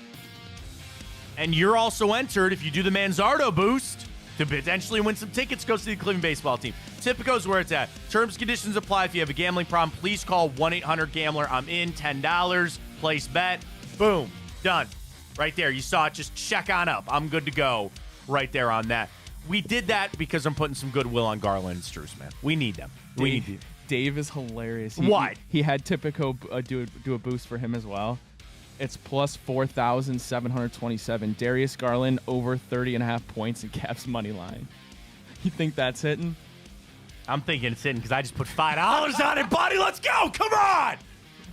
And you're also entered, if you do the Manzardo boost, to potentially win some tickets, go see the Cleveland baseball team. Tipico's where it's at. Terms and conditions apply. If you have a gambling problem, please call 1-800-GAMBLER. I'm in, $10. Place bet. Boom. Done. Right there. You saw it. Just check on up. I'm good to go right there on that. We did that because I'm putting some goodwill on Garland and Strus, man. We need them. We need them. Dave is hilarious. What? He had Tipico do a boost for him as well. It's plus 4,727. Darius Garland over 30.5 points in Cavs money line. You think that's hitting? I'm thinking it's hitting because I just put $5 on it, buddy. Let's go. Come on.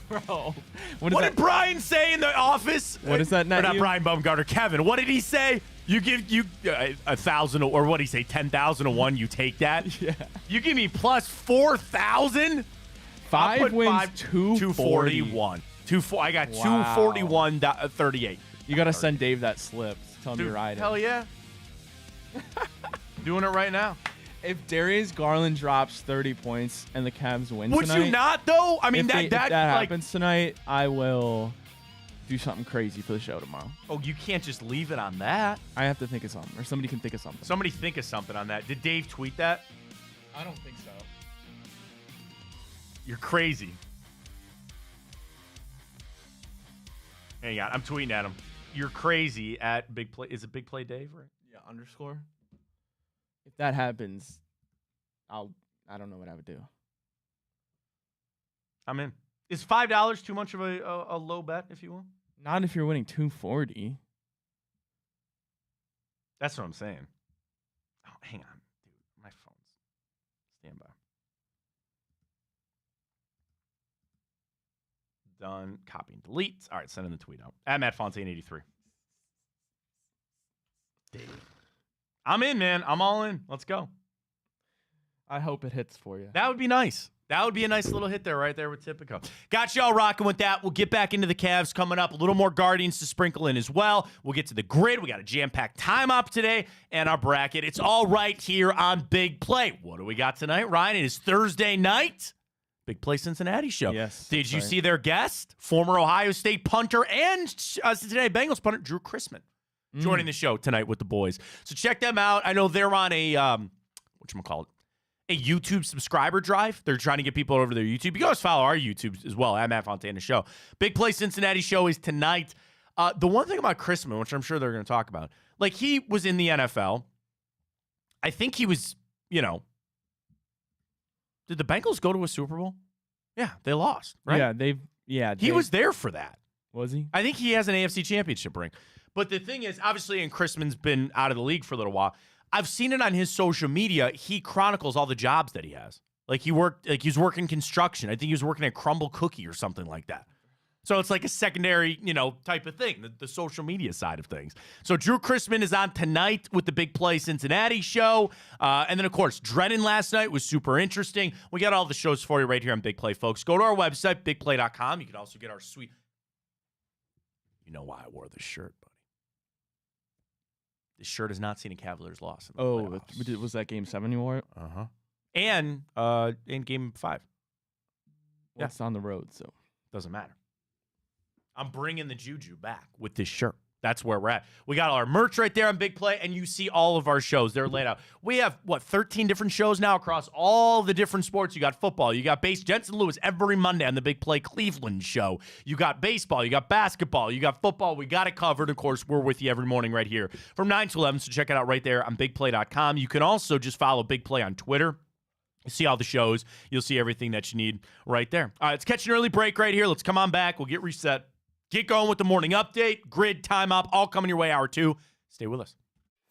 Bro. What did Brian say in the office? What is that net? Or not Brian Baumgartner. Kevin. What did he say? You give you 1,000, or what did he say? 10,000 to 1. You take that. Yeah. You give me plus 4,000. 5 wins, 241. I got 241.38. You got to send Dave that slip. Tell him you're riding. Hell yeah. Doing it right now. If Darius Garland drops 30 points and the Cavs win Would tonight, you not, though? I mean, if that like, happens tonight, I will do something crazy for the show tomorrow. Oh, you can't just leave it on that. I have to think of something, or somebody can think of something. Somebody think of something on that. Did Dave tweet that? I don't think so. You're crazy. Hang on, I'm tweeting at him. You're crazy at Big Play. Is it Big Play Dave, right? Yeah, underscore. If that happens, I don't know what I would do. I'm in. Is $5 too much of a low bet, if you will? Not if you're winning 240. That's what I'm saying. Oh, hang on, dude. My phone's stand by. Done. Copy and delete. All right, sending the tweet out. At Matt Fontaine 83. Dave. I'm in, man. I'm all in. Let's go. I hope it hits for you. That would be nice. That would be a nice little hit there right there with Tipico. Got y'all rocking with that. We'll get back into the Cavs coming up. A little more Guardians to sprinkle in as well. We'll get to the grid. We got a jam-packed time up today and our bracket. It's all right here on Big Play. What do we got tonight, Ryan? It is Thursday night. Big Play Cincinnati show. Yes. Did you see their guest? Former Ohio State punter and Cincinnati Bengals punter Drew Chrisman joining the show tonight with the boys. So check them out. I know they're on a whatchamacallit, a YouTube subscriber drive. They're trying to get people over to their YouTube. You can always follow our YouTube as well at Matt Fontana Show. Big Play Cincinnati show is tonight. The one thing about Chrisman, which I'm sure they're going to talk about, like he was in the NFL. I think he was, did the Bengals go to a Super Bowl? Yeah, they lost, right? He was there for that. Was he? I think he has an AFC championship ring. But the thing is, obviously, and Chrisman's been out of the league for a little while. I've seen it on his social media. He chronicles all the jobs that he has. Like he was working construction. I think he was working at Crumble Cookie or something like that. So it's like a secondary, type of thing, the social media side of things. So Drew Chrisman is on tonight with the Big Play Cincinnati show. And then, of course, Drennan last night was super interesting. We got all the shows for you right here on Big Play, folks. Go to our website, bigplay.com. You can also get our sweet... You know why I wore this shirt, buddy. This shirt has not seen a Cavaliers loss. In the playoffs. Was that Game 7 you wore it? Uh-huh. And in Game 5. Well, it's on the road, so... Doesn't matter. I'm bringing the juju back with this shirt. That's where we're at. We got our merch right there on Big Play, and you see all of our shows. They're laid out. We have, 13 different shows now across all the different sports. You got football. You got Jensen Lewis every Monday on the Big Play Cleveland show. You got baseball. You got basketball. You got football. We got it covered. Of course, we're with you every morning right here from 9 to 11, so check it out right there on BigPlay.com. You can also just follow Big Play on Twitter. You see all the shows. You'll see everything that you need right there. All right, let's catch an early break right here. Let's come on back. We'll get reset. Get going with the morning update, grid, time up, all coming your way, hour 2. Stay with us.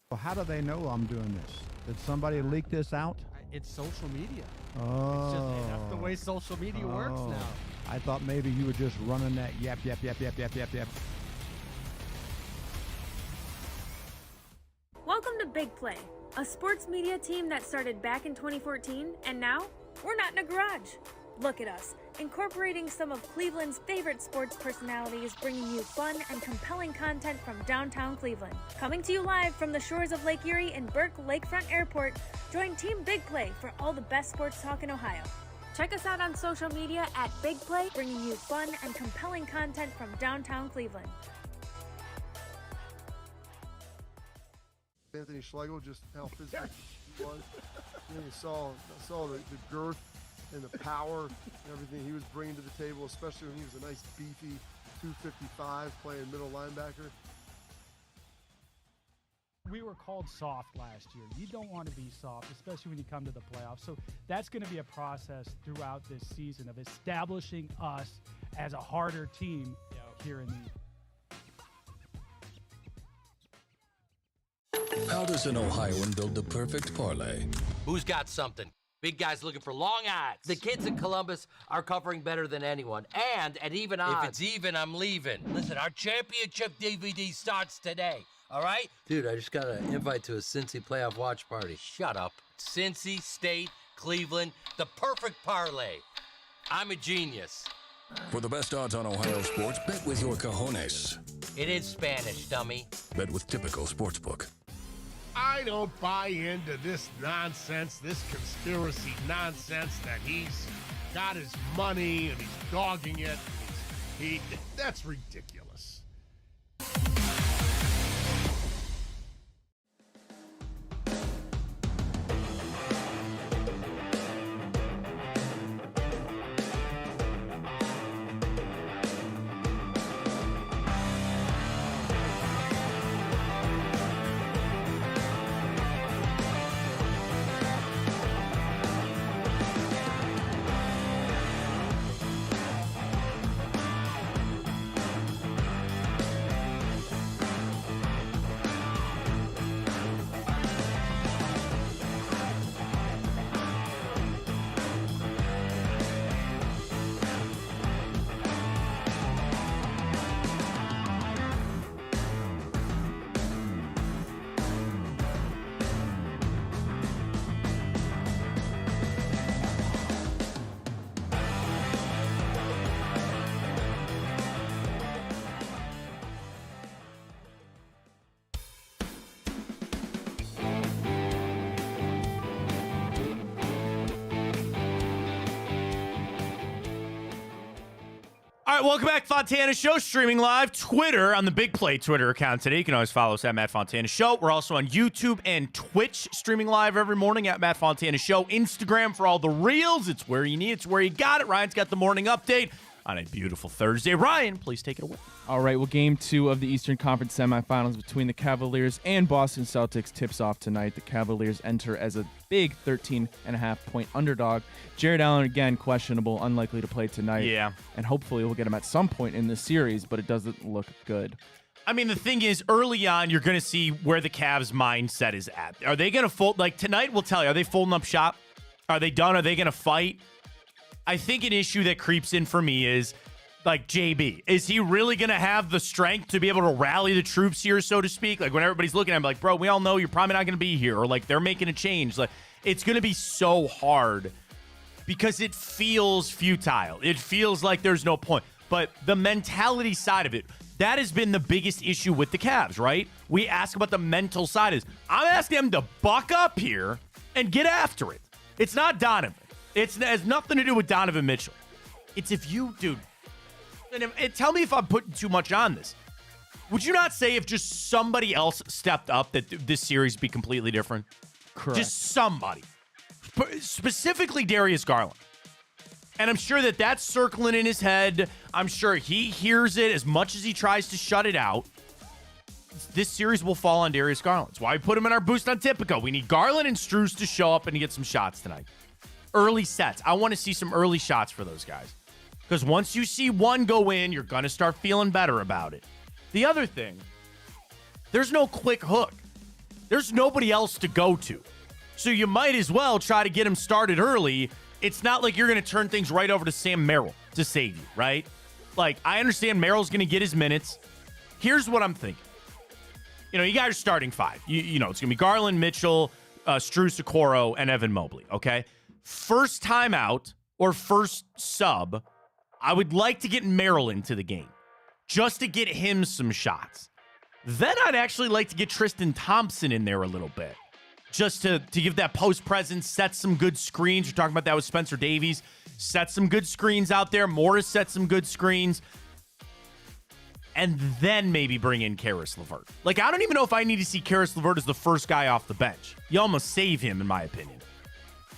Well, how do they know I'm doing this? Did somebody leak this out? It's social media. Oh. It's just that's the way social media works now. I thought maybe you were just running that yap. Welcome to Big Play, a sports media team that started back in 2014, and now we're not in a garage. Look at us, incorporating some of Cleveland's favorite sports personalities, bringing you fun and compelling content from downtown Cleveland. Coming to you live from the shores of Lake Erie and Burke Lakefront Airport, join Team Big Play for all the best sports talk in Ohio. Check us out on social media at Big Play, bringing you fun and compelling content from downtown Cleveland. Anthony Schlegel, just how physical he was. And you saw the girth and the power and everything he was bringing to the table, especially when he was a nice beefy 255 playing middle linebacker. We were called soft last year. You don't want to be soft, especially when you come to the playoffs. So that's going to be a process throughout this season of establishing us as a harder team here in the How does an Ohioan build the perfect parlay? Who's got something? Big guys looking for long odds. The kids in Columbus are covering better than anyone, and at even odds. If it's even, I'm leaving. Listen, our championship DVD starts today, all right? Dude, I just got an invite to a Cincy playoff watch party. Shut up. Cincy, State, Cleveland, the perfect parlay. I'm a genius. For the best odds on Ohio sports, bet with your cojones. It is Spanish, dummy. Bet with Typical Sportsbook. I don't buy into this nonsense, this conspiracy nonsense that he's got his money and he's dogging it. That's ridiculous. All right, welcome back, Fontana Show, streaming live, Twitter, on the Big Play Twitter account today. You can always follow us at Matt Fontana Show. We're also on YouTube and Twitch, streaming live every morning at Matt Fontana Show. Instagram for all the reels. It's where you need it. It's where you got it. Ryan's got the morning update on a beautiful Thursday. Ryan, please take it away. All right, well, Game 2 of the Eastern Conference semifinals between the Cavaliers and Boston Celtics tips off tonight. The Cavaliers enter as a big 13.5-point underdog. Jared Allen, again, questionable, unlikely to play tonight. Yeah. And hopefully we'll get him at some point in this series, but it doesn't look good. I mean, the thing is, early on, you're going to see where the Cavs' mindset is at. Are they going to fold? Like, tonight, we'll tell you, are they folding up shop? Are they done? Are they going to fight? I think an issue that creeps in for me is, like, JB. Is he really going to have the strength to be able to rally the troops here, so to speak? Like, when everybody's looking at him, like, bro, we all know you're probably not going to be here. Or, like, they're making a change. Like, it's going to be so hard because it feels futile. It feels like there's no point. But the mentality side of it, that has been the biggest issue with the Cavs, right? We ask about the mental side. I'm asking them to buck up here and get after it. It's not Donovan. It has nothing to do with Donovan Mitchell. It's if you, dude, And tell me if I'm putting too much on this. Would you not say if just somebody else stepped up that this series would be completely different? Correct. Just somebody. Specifically Darius Garland. And I'm sure that that's circling in his head. I'm sure he hears it as much as he tries to shut it out. This series will fall on Darius Garland. That's why we put him in our boost on Tipico. We need Garland and Strus to show up and to get some shots tonight. Early sets. I want to see some early shots for those guys. Because once you see one go in, you're going to start feeling better about it. The other thing, there's no quick hook. There's nobody else to go to. So you might as well try to get him started early. It's not like you're going to turn things right over to Sam Merrill to save you, right? Like, I understand Merrill's going to get his minutes. Here's what I'm thinking. You guys are starting five. You know, it's going to be Garland, Mitchell, Strus, Okoro, and Evan Mobley, okay? First time out or first sub, I would like to get Merrill into the game just to get him some shots. Then I'd actually like to get Tristan Thompson in there a little bit just to give that post presence, set some good screens. You're talking about that with Spencer Davies. Set some good screens out there. Morris set some good screens. And then maybe bring in Karis LeVert. Like, I don't even know if I need to see Karis LeVert as the first guy off the bench. You almost save him, in my opinion.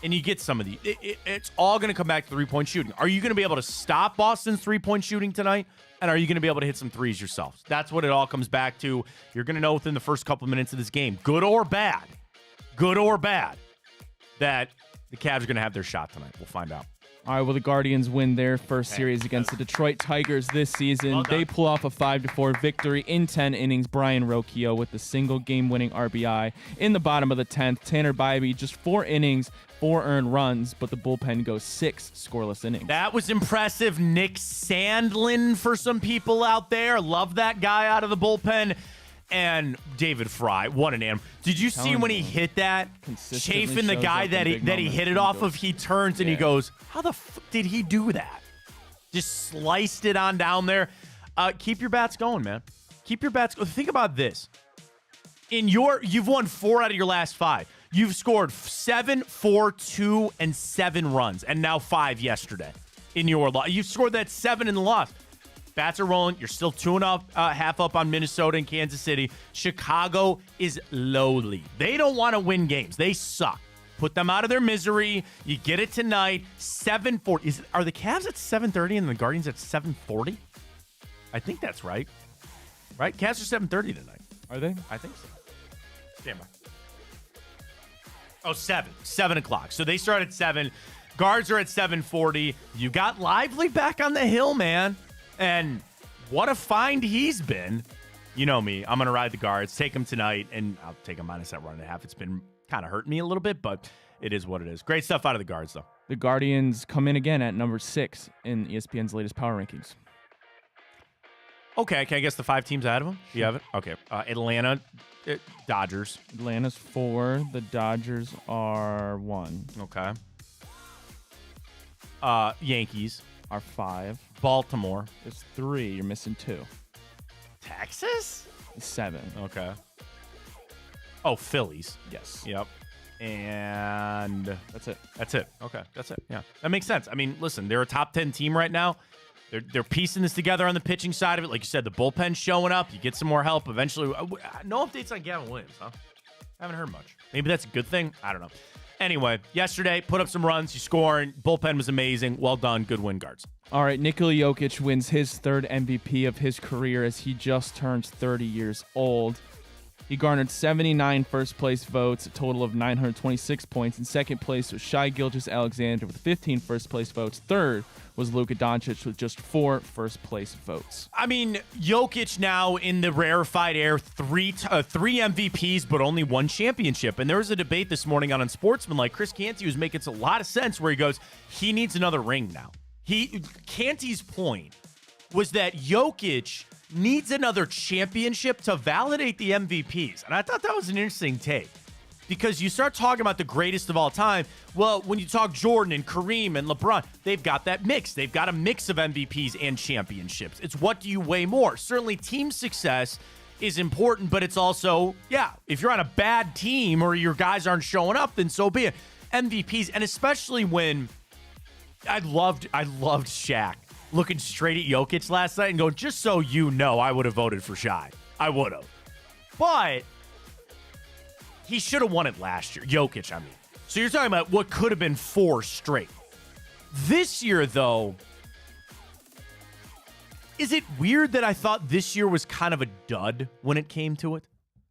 And you get some of the... It's all going to come back to three-point shooting. Are you going to be able to stop Boston's three-point shooting tonight? And are you going to be able to hit some threes yourself? That's what it all comes back to. You're going to know within the first couple of minutes of this game, good or bad, that the Cavs are going to have their shot tonight. We'll find out. All right, well, the Guardians win their first series against the Detroit Tigers this season. They pull off a 5-4 victory in 10 innings. Brian Rocchio with the single game-winning RBI. In the bottom of the 10th, Tanner Bybee, just 4 innings, 4 earned runs, but the bullpen goes 6 scoreless innings. That was impressive. Nick Sandlin for some people out there. Love that guy out of the bullpen. And David Fry, what an animal. Did you see when he hit that? Chafing the guy that he hit it off of, he turns and he goes, how the fuck did he do that? Just sliced it on down there. Keep your bats going, man. Keep your bats going. Think about this. You've won 4 out of your last 5. You've scored 7, 4, 2, and 7 runs, and now 5 yesterday in your loss. You've scored that 7 in the loss. Bats are rolling. You're still 2.5 up on Minnesota and Kansas City. Chicago is lowly. They don't want to win games. They suck. Put them out of their misery. You get it tonight. 7:40. Are the Cavs at 7:30 and the Guardians at 7:40? I think that's right. Right? Cavs are 7:30 tonight. Are they? I think so. Stand by. Oh, 7. 7 o'clock. So they start at 7. Guards are at 7:40. You got Lively back on the hill, man. And what a find he's been. You know me. I'm going to ride the Guards, take him tonight, and I'll take a minus that 1.5. It's been kind of hurting me a little bit, but it is what it is. Great stuff out of the Guards, though. The Guardians come in again at number 6 in ESPN's latest power rankings. Okay, can I guess the 5 teams ahead of them? You have it? Okay. Atlanta, Dodgers. Atlanta's 4. The Dodgers are 1. Okay. Yankees are 5. Baltimore. It's 3. You're missing 2. Texas? 7. Okay. Oh, Phillies. Yes. Yep. And that's it. That's it. Okay. That's it. Yeah. That makes sense. I mean, listen, they're a top 10 team right now. They're piecing this together on the pitching side of it. Like you said, the bullpen's showing up. You get some more help eventually. No updates on Gavin Williams, huh? Haven't heard much. Maybe that's a good thing. I don't know. Anyway, yesterday, put up some runs. You scoring. Bullpen was amazing. Well done. Good win, Guards. All right, Nikola Jokic wins his 3rd MVP of his career as he just turns 30 years old. He garnered 79 first-place votes, a total of 926 points. In second place was Shai Gilgeous-Alexander with 15 first-place votes. Third was Luka Doncic with just 4 first-place votes. I mean, Jokic now in the rarefied air, 3 MVPs, but only 1 championship. And there was a debate this morning on Unsportsmanlike. Chris Canty was making a lot of sense where he goes, he needs another ring now. Canty's point was that Jokic needs another championship to validate the MVPs. And I thought that was an interesting take because you start talking about the greatest of all time. Well, when you talk Jordan and Kareem and LeBron, they've got that mix. They've got a mix of MVPs and championships. It's what do you weigh more? Certainly team success is important, but it's also, if you're on a bad team or your guys aren't showing up, then so be it. MVPs, and especially when I loved Shaq looking straight at Jokic last night and going, just so you know, I would have voted for Shai. I would have. But he should have won it last year. Jokic, I mean. So you're talking about what could have been 4 straight. This year, though, is it weird that I thought this year was kind of a dud when it came to it?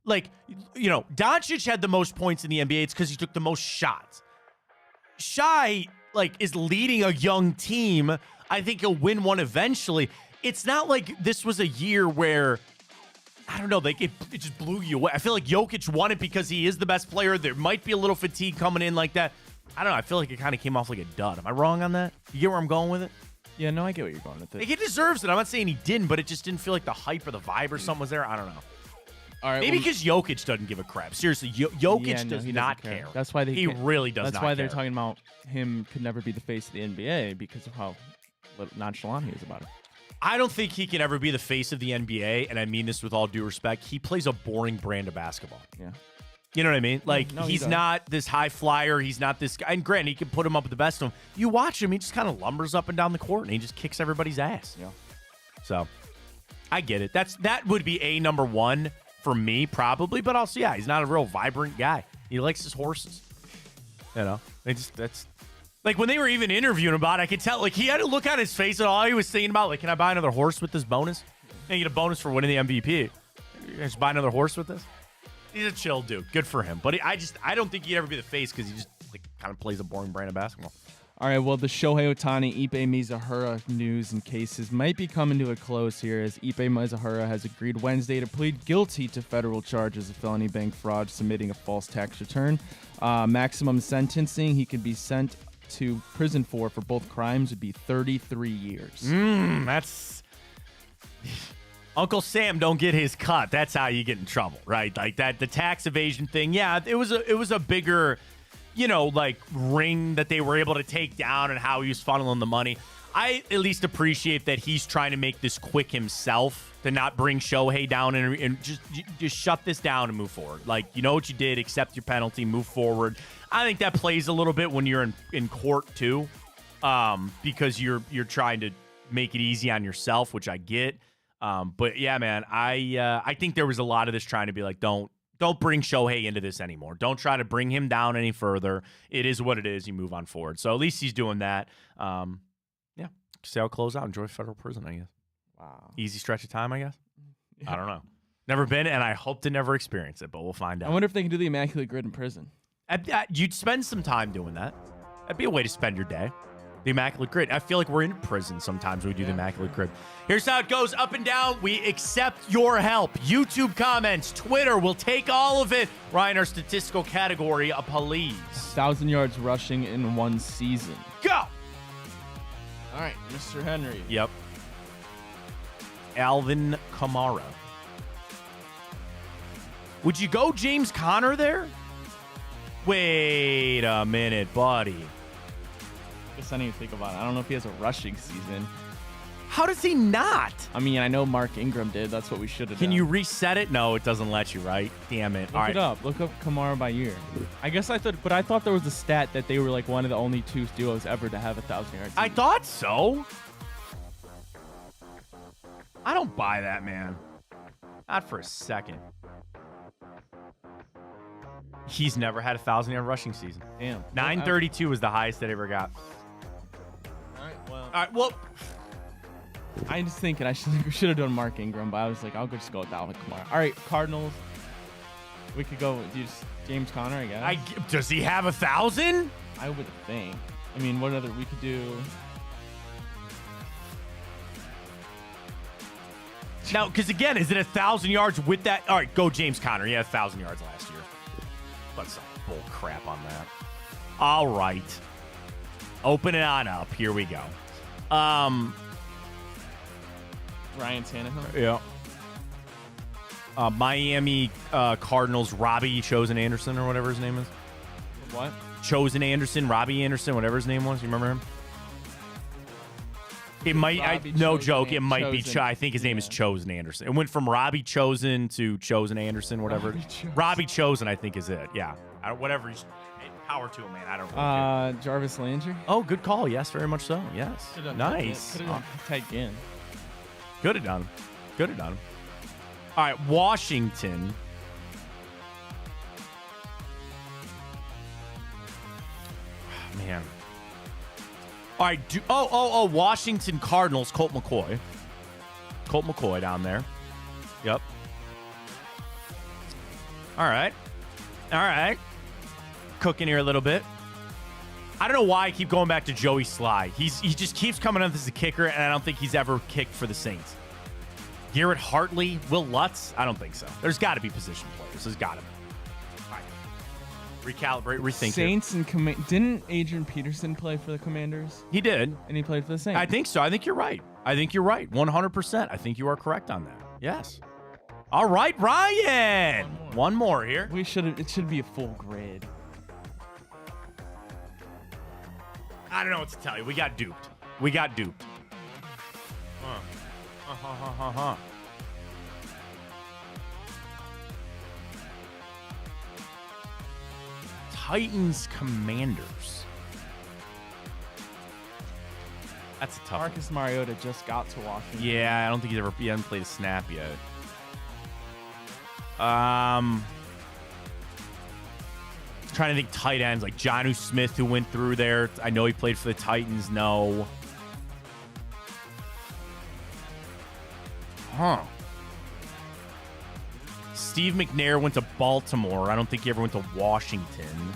Like, you know, Doncic had the most points in the NBA. It's because he took the most shots. Shai, like, is leading a young team. I think he'll win one eventually. It's not like this was a year where, I don't know, like it just blew you away. I feel like Jokic won it because he is the best player. There might be a little fatigue coming in like that. I don't know. I feel like it kind of came off like a dud. Am I wrong on that? You get where I'm going with it? Yeah, no, I get what you're going with it. Like, he deserves it. I'm not saying he didn't, but it just didn't feel like the hype or the vibe or something was there. I don't know. All right, maybe because Jokic doesn't give a crap. Seriously, Jokic does not care. That's why he really does not care. That's why they're talking about him could never be the face of the NBA because of how nonchalant he is about it. I don't think he can ever be the face of the NBA, and I mean this with all due respect. He plays a boring brand of basketball. Yeah. You know what I mean? Like, no, he's not this high flyer. He's not this guy. And granted, he can put him up with the best of them. You watch him, he just kind of lumbers up and down the court, and he just kicks everybody's ass. Yeah. So, I get it. That would be a number one for me, probably. But also, yeah, he's not a real vibrant guy. He likes his horses. You know? That's... Like, when they were even interviewing about it, I could tell, like, he had a look on his face and all he was thinking about, like, can I buy another horse with this bonus? Can I get a bonus for winning the MVP? Can I just buy another horse with this? He's a chill dude. Good for him. But I don't think he'd ever be the face because he just, like, kind of plays a boring brand of basketball. All right, well, the Shohei Ohtani, Ipe Mizahara news and cases might be coming to a close here as Ipe Mizahara has agreed Wednesday to plead guilty to federal charges of felony bank fraud, submitting a false tax return. Maximum sentencing he could be sent to prison for both crimes would be 33 years. That's... Uncle Sam don't get his cut. That's how you get in trouble, right? Like that, the tax evasion thing. Yeah, it was a bigger, you know, like ring that they were able to take down and how he was funneling the money. I at least appreciate that he's trying to make this quick himself, to not bring Shohei down and just shut this down and move forward. Like, you know what you did, accept your penalty, move forward. I think that plays a little bit when you're in court too, because you're trying to make it easy on yourself, which I get. But yeah, man, I think there was a lot of this trying to be like, don't bring Shohei into this anymore. Don't try to bring him down any further. It is what it is. You move on forward. So at least he's doing that. Yeah, see how it close out. Enjoy federal prison, I guess. Wow. Easy stretch of time, I guess. Yeah. I don't know. Never been, and I hope to never experience it, but we'll find out. I wonder if they can do the Immaculate Grid in prison. You'd spend some time doing that. That'd be a way to spend your day. The Immaculate Grid. I feel like we're in prison sometimes when we do the Immaculate Grid. Here's how it goes, up and down. We accept your help. YouTube comments, Twitter, we'll take all of it. Ryan, our statistical category, please. 1,000 yards rushing in one season. Go! All right, Mr. Henry. Yep. Alvin Kamara. Would you go James Conner there? Wait a minute, buddy. I guess I need to think about it. I don't know if he has a rushing season. How does he not? I mean, I know Mark Ingram did. That's what we should have done. Can you reset it? No, it doesn't let you, right? Damn it. Look it up. Look up Kamara by year. I thought there was a stat that they were like one of the only two duos ever to have 1,000 yards. I thought so. I don't buy that, man. Not for a second. He's never had a 1,000-yard rushing season. Damn. 932 was the highest that ever got. All right, well. I was thinking we should have done Mark Ingram, but I was like, I'll just go with Alvin Kamara. All right, Cardinals. We could go with James Conner, I guess. Does he have 1,000? I would think. I mean, what other we could do? Now, because again, is it 1,000 yards with that? All right, go James Conner. He had 1,000 yards last year. But some bull crap on that. All right. Open it on up. Here we go. Ryan Tannehill? Yeah. Miami Cardinals, Robbie Chosen Anderson or whatever his name is. What? Chosen Anderson, Robbie Anderson, whatever his name was. You remember him? It might, no joke, it might be, I think his name is Chosen Anderson. It went from Robbie Chosen to Chosen Anderson, whatever. Robbie Chosen, I think, is it. Yeah. Whatever. Power to him, man. I don't really care. Jarvis Landry. Oh, good call. Yes, very much so. Yes. Nice. Could have done Ted Ginn. Could have done. Could have done. All right, Washington. Man. All right. Washington Cardinals, Colt McCoy. Colt McCoy down there. Yep. All right. All right. Cooking here a little bit. I don't know why I keep going back to Joey Sly. He just keeps coming up as a kicker, and I don't think he's ever kicked for the Saints. Garrett Hartley, Will Lutz? I don't think so. There's got to be position players. There's got to be. All right. Recalibrate, rethink. Saints and didn't Adrian Peterson play for the Commanders? He did. And he played for the Saints. I think so. I think you're right. 100%. I think you are correct on that. Yes. All right, Ryan. One more here. It should be a full grid. I don't know what to tell you. We got duped. Titans Commanders. That's a tough Marcus Mariota just got to Washington. Yeah, I don't think he hasn't played a snap yet. Trying to think tight ends like Jonnu Smith, who went through there. I know he played for the Titans. No. Huh. Steve McNair went to Baltimore. I don't think he ever went to Washington.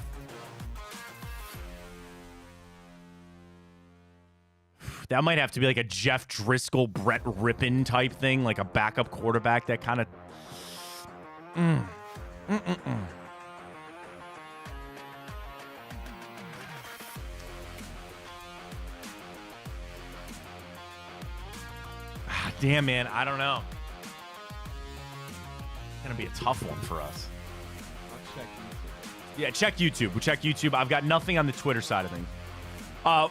That might have to be like a Jeff Driscoll, Brett Rippon type thing, like a backup quarterback. That kind of. Damn, man. I don't know. It's going to be a tough one for us. Yeah, check YouTube. We'll check YouTube. I've got nothing on the Twitter side of things.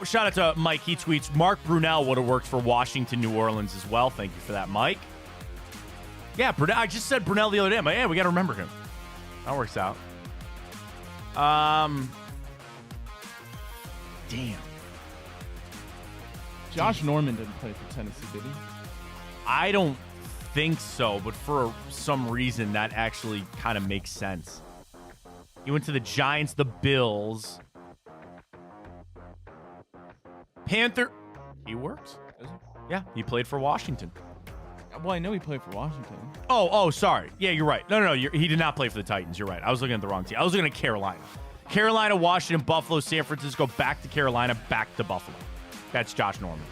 Shout out to Mike. He tweets, Mark Brunell would have worked for Washington, New Orleans as well. Thank you for that, Mike. Yeah, I just said Brunell the other day. I'm like, yeah, we got to remember him. That works out. Damn. Josh Norman didn't play for Tennessee, did he? I don't think so, but for some reason that actually kind of makes sense. He went to the Giants, the Bills. Panther. He works. Yeah, he played for Washington. Well, I know he played for Washington. Oh, sorry. Yeah, you're right. No, he did not play for the Titans. You're right. I was looking at the wrong team. I was looking at Carolina. Carolina, Washington, Buffalo, San Francisco, back to Carolina, back to Buffalo. That's Josh Norman.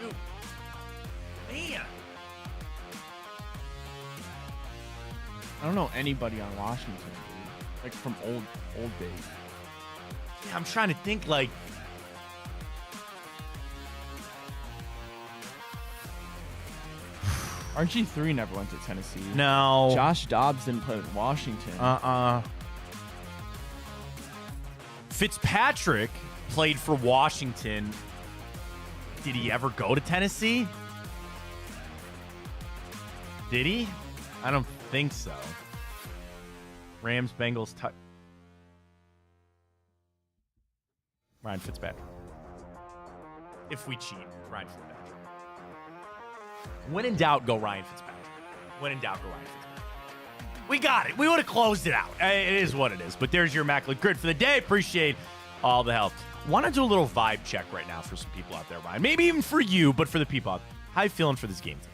Dude. Man. I don't know anybody on Washington, dude. Like from old days. Yeah, I'm trying to think like. RG3 never went to Tennessee. No. Josh Dobbs didn't play with Washington. Fitzpatrick played for Washington. Did he ever go to Tennessee? Did he? I don't think so. Rams, Bengals, Ryan Fitzpatrick. If we cheat, Ryan Fitzpatrick. When in doubt, go Ryan Fitzpatrick. When in doubt, go Ryan Fitzpatrick. We got it. We would have closed it out. It is what it is. But there's your immaculate grid for the day. Appreciate all the help. Want to do a little vibe check right now for some people out there, Ryan. Maybe even for you, but for the people out there. How are you feeling for this game today?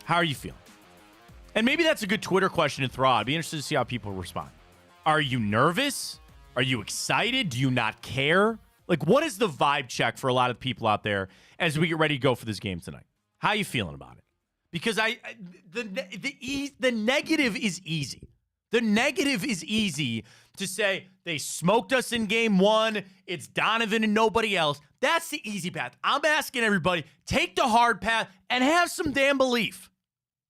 How are you feeling? And maybe that's a good Twitter question to throw out. I'd be interested to see how people respond. Are you nervous? Are you excited? Do you not care? Like, what is the vibe check for a lot of people out there as we get ready to go for this game tonight? How are you feeling about it? Because the negative is easy. The negative is easy to say they smoked us in game one. It's Donovan and nobody else. That's the easy path. I'm asking everybody, take the hard path and have some damn belief.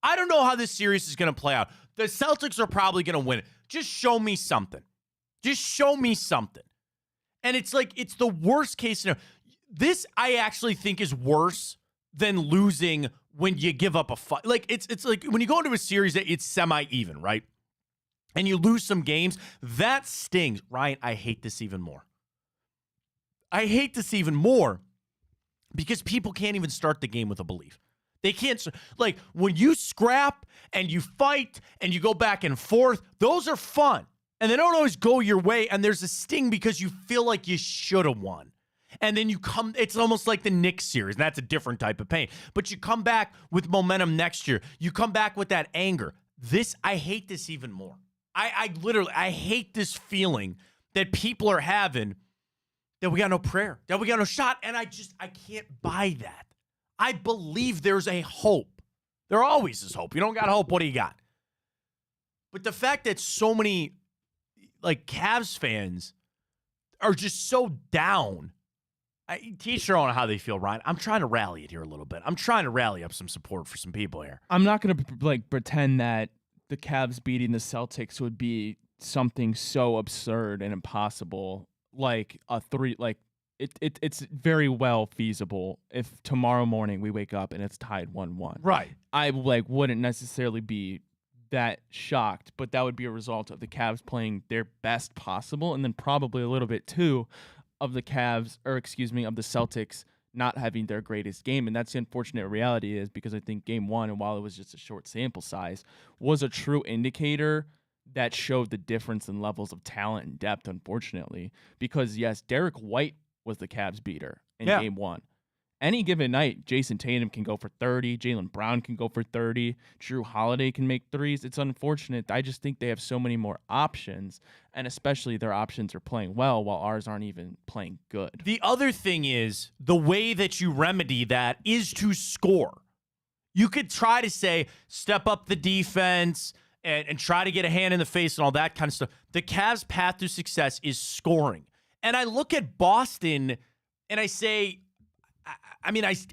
I don't know how this series is going to play out. The Celtics are probably going to win it. Just show me something. Just show me something. And it's like, it's the worst case scenario. This, I actually think, is worse than losing when you give up a fight. Like, it's like when you go into a series that it's semi-even, right? and you lose some games, that stings. Ryan, I hate this even more. I hate this even more because people can't even start the game with a belief. They can't, like, when you scrap and you fight and you go back and forth, those are fun. And they don't always go your way, and there's a sting because you feel like you should have won. And then it's almost like the Knicks series, and that's a different type of pain. But you come back with momentum next year. You come back with that anger. I hate this even more. I hate this feeling that people are having that we got no prayer, that we got no shot, and I can't buy that. I believe there's a hope. There always is hope. You don't got hope, what do you got? But the fact that so many, like, Cavs fans are just so down. Teach their own how they feel, Ryan. I'm trying to rally it here a little bit. I'm trying to rally up some support for some people here. I'm not going to pretend that the Cavs beating the Celtics would be something so absurd and impossible. It's very well feasible if tomorrow morning we wake up and it's tied 1-1. Right. I wouldn't necessarily be that shocked, but that would be a result of the Cavs playing their best possible, and then probably a little bit too of the Celtics not having their greatest game. And that's the unfortunate reality, is because I think game one, and while it was just a short sample size, was a true indicator that showed the difference in levels of talent and depth, unfortunately. Because yes, Derek White was the Cavs beater in game one. Any given night, Jason Tatum can go for 30. Jaylen Brown can go for 30. Drew Holiday can make threes. It's unfortunate. I just think they have so many more options, and especially their options are playing well while ours aren't even playing good. The other thing is, the way that you remedy that is to score. You could try to say, step up the defense and try to get a hand in the face and all that kind of stuff. The Cavs' path to success is scoring. And I look at Boston and I say,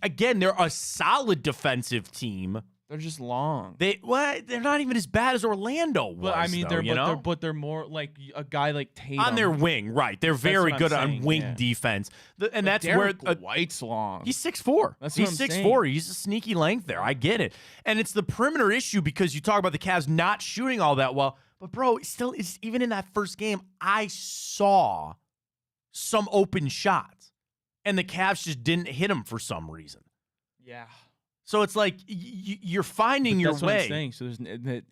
again, they're a solid defensive team. They're just long. They're not even as bad as Orlando was. But they're more like a guy like Tatum on their wing, right? They're very good on wing defense, and that's Derek where White's long. He's 6'4". He's 6'4". He's a sneaky length there. I get it, and it's the perimeter issue because you talk about the Cavs not shooting all that well. But bro, it's even in that first game, I saw some open shots, and the Cavs just didn't hit them for some reason. Yeah. So it's like you're finding your way. That's what I'm saying. So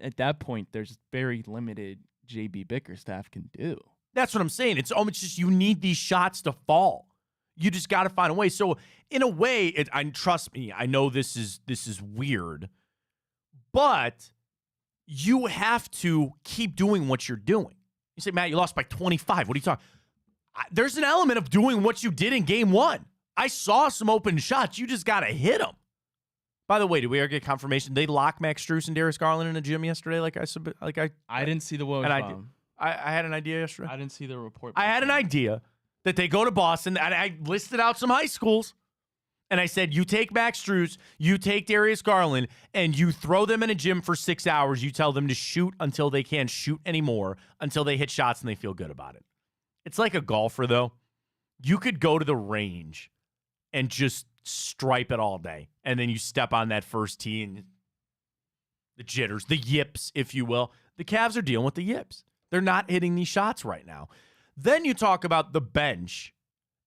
at that point, there's very limited JB Bickerstaff can do. That's what I'm saying. It's almost just you need these shots to fall. You just got to find a way. So in a way, trust me, I know this is weird, but you have to keep doing what you're doing. You say, Matt, you lost by 25. What are you talking? There's an element of doing what you did in game one. I saw some open shots. You just got to hit them. By the way, did we ever get confirmation they locked Max Strus and Darius Garland in the gym yesterday? I didn't see the Willows bomb. I had an idea yesterday. I didn't see the report. I had an idea that they go to Boston, and I listed out some high schools, and I said, you take Max Strus, you take Darius Garland, and you throw them in a gym for 6 hours. You tell them to shoot until they can't shoot anymore, until they hit shots and they feel good about it. It's like a golfer, though. You could go to the range and just stripe it all day, and then you step on that first tee and the jitters, the yips, if you will. The Cavs are dealing with the yips. They're not hitting these shots right now. Then you talk about the bench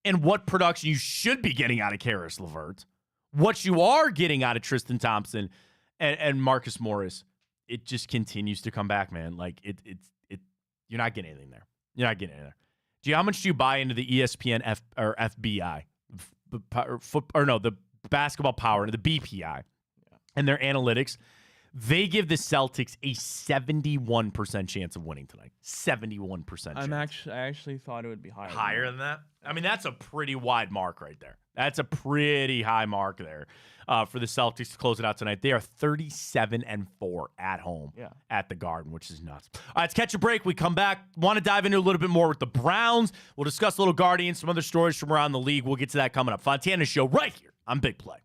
and what production you should be getting out of Karis LeVert, what you are getting out of Tristan Thompson and Marcus Morris. It just continues to come back, man. Like you're not getting anything there. You're not getting anything there. Gee, how much do you buy into the ESPN FBI? The Basketball Power, the BPI, and their analytics? They give the Celtics a 71% chance of winning tonight. 71% chance. I actually thought it would be higher. Higher than that? I mean, that's a pretty wide mark right there. That's a pretty high mark there for the Celtics to close it out tonight. They are 37-4 at home at the Garden, which is nuts. All right, let's catch a break. We come back. Want to dive into a little bit more with the Browns. We'll discuss a little Guardians, some other stories from around the league. We'll get to that coming up. Fontana Show right here on Big Play.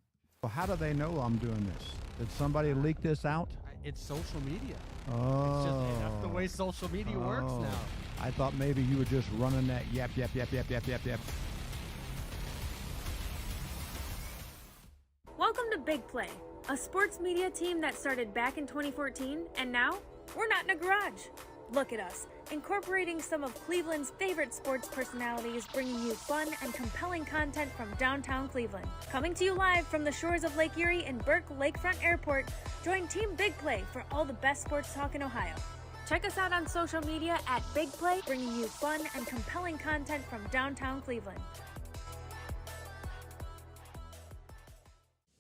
Well, how do they know I'm doing this? Did somebody leak this out? It's social media. Oh. It's just, that's the way social media works now. I thought maybe you were just running that yep. Welcome to Big Play, a sports media team that started back in 2014, and now we're not in a garage. Look at us, incorporating some of Cleveland's favorite sports personalities, bringing you fun and compelling content from downtown Cleveland. Coming to you live from the shores of Lake Erie and Burke Lakefront Airport, join Team Big Play for all the best sports talk in Ohio. Check us out on social media at Big Play, bringing you fun and compelling content from downtown Cleveland.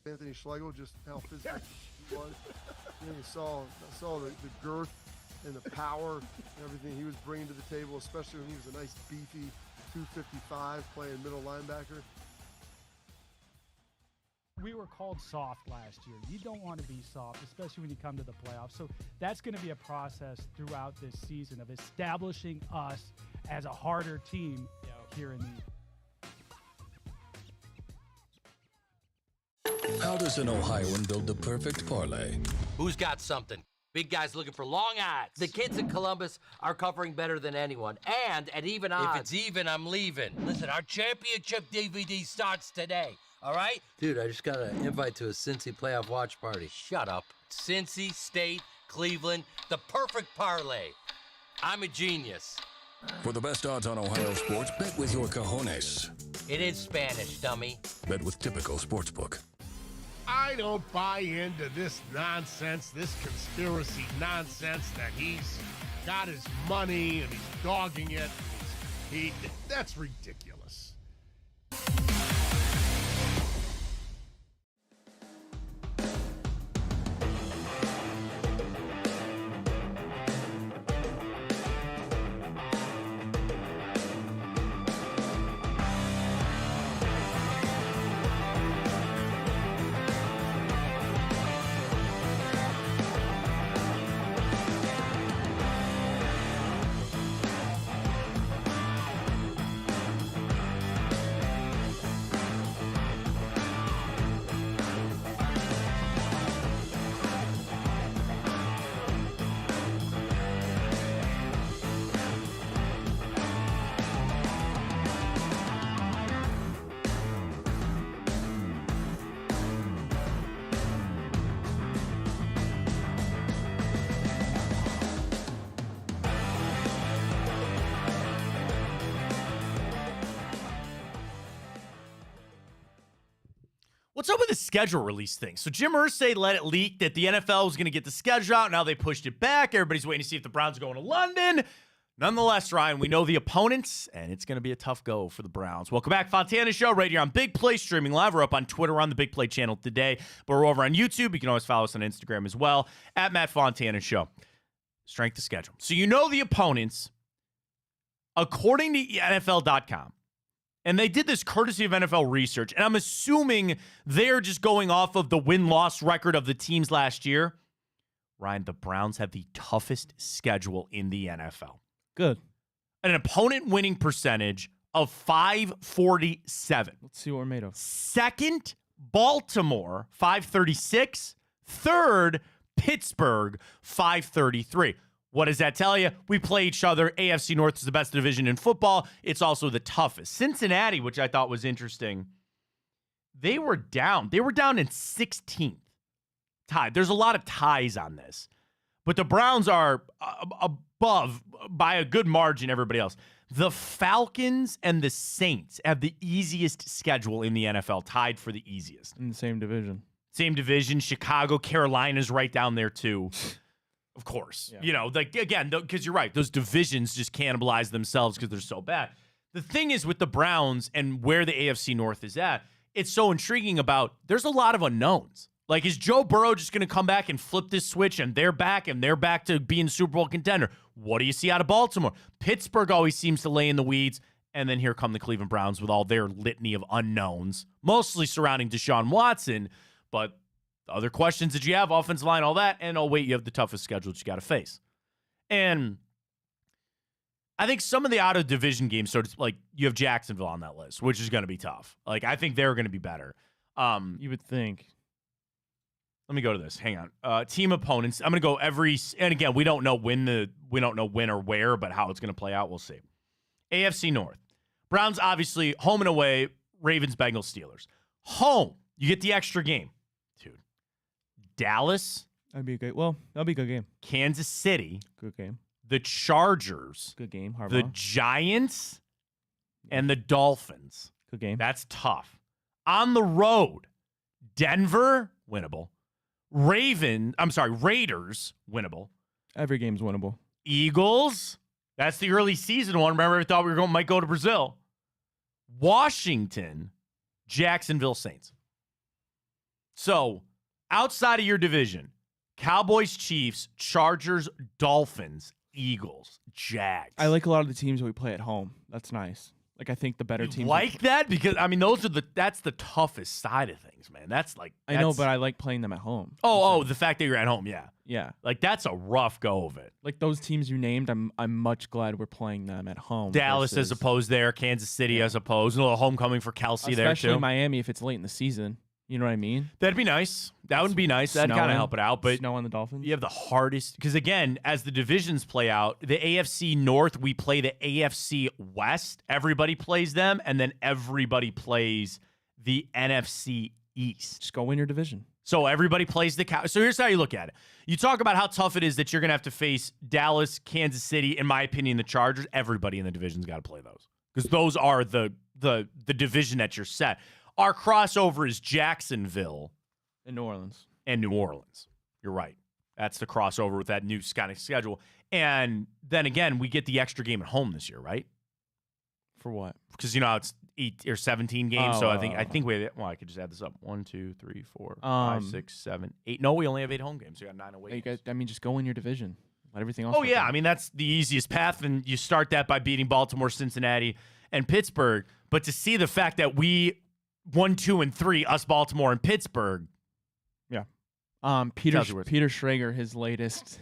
Anthony Schlegel, just how physical he was. You saw the girth and the power and everything he was bringing to the table, especially when he was a nice beefy 255 playing middle linebacker. We were called soft last year. You don't want to be soft, especially when you come to the playoffs. So that's going to be a process throughout this season of establishing us as a harder team here in the How does an Ohioan build the perfect parlay? Who's got something? Big guys looking for long odds. The kids in Columbus are covering better than anyone, and at even odds. If it's even, I'm leaving. Listen, our championship DVD starts today, all right? Dude, I just got an invite to a Cincy playoff watch party. Shut up. Cincy, State, Cleveland, the perfect parlay. I'm a genius. For the best odds on Ohio sports, bet with your cojones. It is Spanish, dummy. Bet with Typical Sportsbook. I don't buy into this nonsense, this conspiracy nonsense that he's got his money and he's dogging it. That's ridiculous. What's up with the schedule release thing? So Jim Irsay let it leak that the NFL was going to get the schedule out. Now they pushed it back. Everybody's waiting to see if the Browns are going to London. Nonetheless, Ryan, we know the opponents, and it's going to be a tough go for the Browns. Welcome back. Fontana Show right here on Big Play, streaming live. We're up on Twitter on the Big Play channel today, but we're over on YouTube. You can always follow us on Instagram as well, at Matt Fontana Show. Strength of schedule. So you know the opponents, according to NFL.com, and they did this courtesy of NFL research, and I'm assuming they're just going off of the win-loss record of the teams last year. Ryan, the Browns have the toughest schedule in the NFL. Good. An opponent winning percentage of 547. Let's see what we're made of. Second, Baltimore, 536. Third, Pittsburgh, 533. What does that tell you? We play each other. AFC North is the best division in football. It's also the toughest. Cincinnati, which I thought was interesting, they were down. They were down in 16th. Tied. There's a lot of ties on this. But the Browns are above by a good margin everybody else. The Falcons and the Saints have the easiest schedule in the NFL, tied for the easiest. In the same division. Same division. Chicago, Carolina's right down there too. Of course. Yeah. You know, like, again, because you're right. Those divisions just cannibalize themselves because they're so bad. The thing is with the Browns and where the AFC North is at, it's so intriguing about there's a lot of unknowns. Like, is Joe Burrow just going to come back and flip this switch and they're back to being Super Bowl contender? What do you see out of Baltimore? Pittsburgh always seems to lay in the weeds. And then here come the Cleveland Browns with all their litany of unknowns, mostly surrounding Deshaun Watson. But other questions that you have, offensive line, all that, and oh, wait, you have the toughest schedule that you got to face. And I think some of the out-of-division games, so it's like you have Jacksonville on that list, which is going to be tough. Like, I think they're going to be better. You would think. Let me go to this. Hang on. Team opponents. I'm going to go and again, we don't know when or where, but how it's going to play out, we'll see. AFC North. Browns, obviously, home and away, Ravens, Bengals, Steelers. Home, you get the extra game. Dude. Dallas. That'll be a good game. Kansas City. Good game. the Chargers, Good game, the Harbaugh. Giants, and the Dolphins. Good game. That's tough. On the road, Denver, winnable. Raiders, winnable. Every game's winnable. Eagles, that's the early season one. Remember, I thought might go to Brazil. Washington, Jacksonville Saints. So, outside of your division, Cowboys, Chiefs, Chargers, Dolphins, Eagles, Jags. I like a lot of the teams that we play at home. That's nice. Like, I think the better You teams. like that? Because, I mean, that's the toughest side of things, man. I know, but I like playing them at home. The fact that you're at home, yeah. Yeah. Like, that's a rough go of it. Like those teams you named, I'm much glad we're playing them at home. Dallas versus, as opposed there, Kansas City as opposed, a little homecoming for Kelsey there, especially too. Miami if it's late in the season. You know what I mean? That'd be nice. That would be nice. That'd kind of help it out. But snow on the Dolphins. You have the hardest, because again, as the divisions play out, the AFC North, we play the AFC West. Everybody plays them, and then everybody plays the NFC East. Just go win your division. So everybody plays the Cow. So here's how you look at it. You talk about how tough it is that you're going to have to face Dallas, Kansas City, in my opinion, the Chargers. Everybody in the division's got to play those, because those are the division that you're set. Our crossover is Jacksonville and New Orleans. You're right. That's the crossover with that new kind of schedule. And then again, we get the extra game at home this year, right? For what? Because you know how it's 8 or 17 games. So I think we. Well, I could just add this up. 1, 2, 3, 4, 5, 6, 7, 8. No, we only have 8 home games. So you got 9 away games. Just go in your division. Let everything else. Oh yeah, I mean that's the easiest path, and you start that by beating Baltimore, Cincinnati, and Pittsburgh. But to see the fact that we 1, 2, and 3, us, Baltimore, and Pittsburgh. Yeah. Peter Schrager, his latest.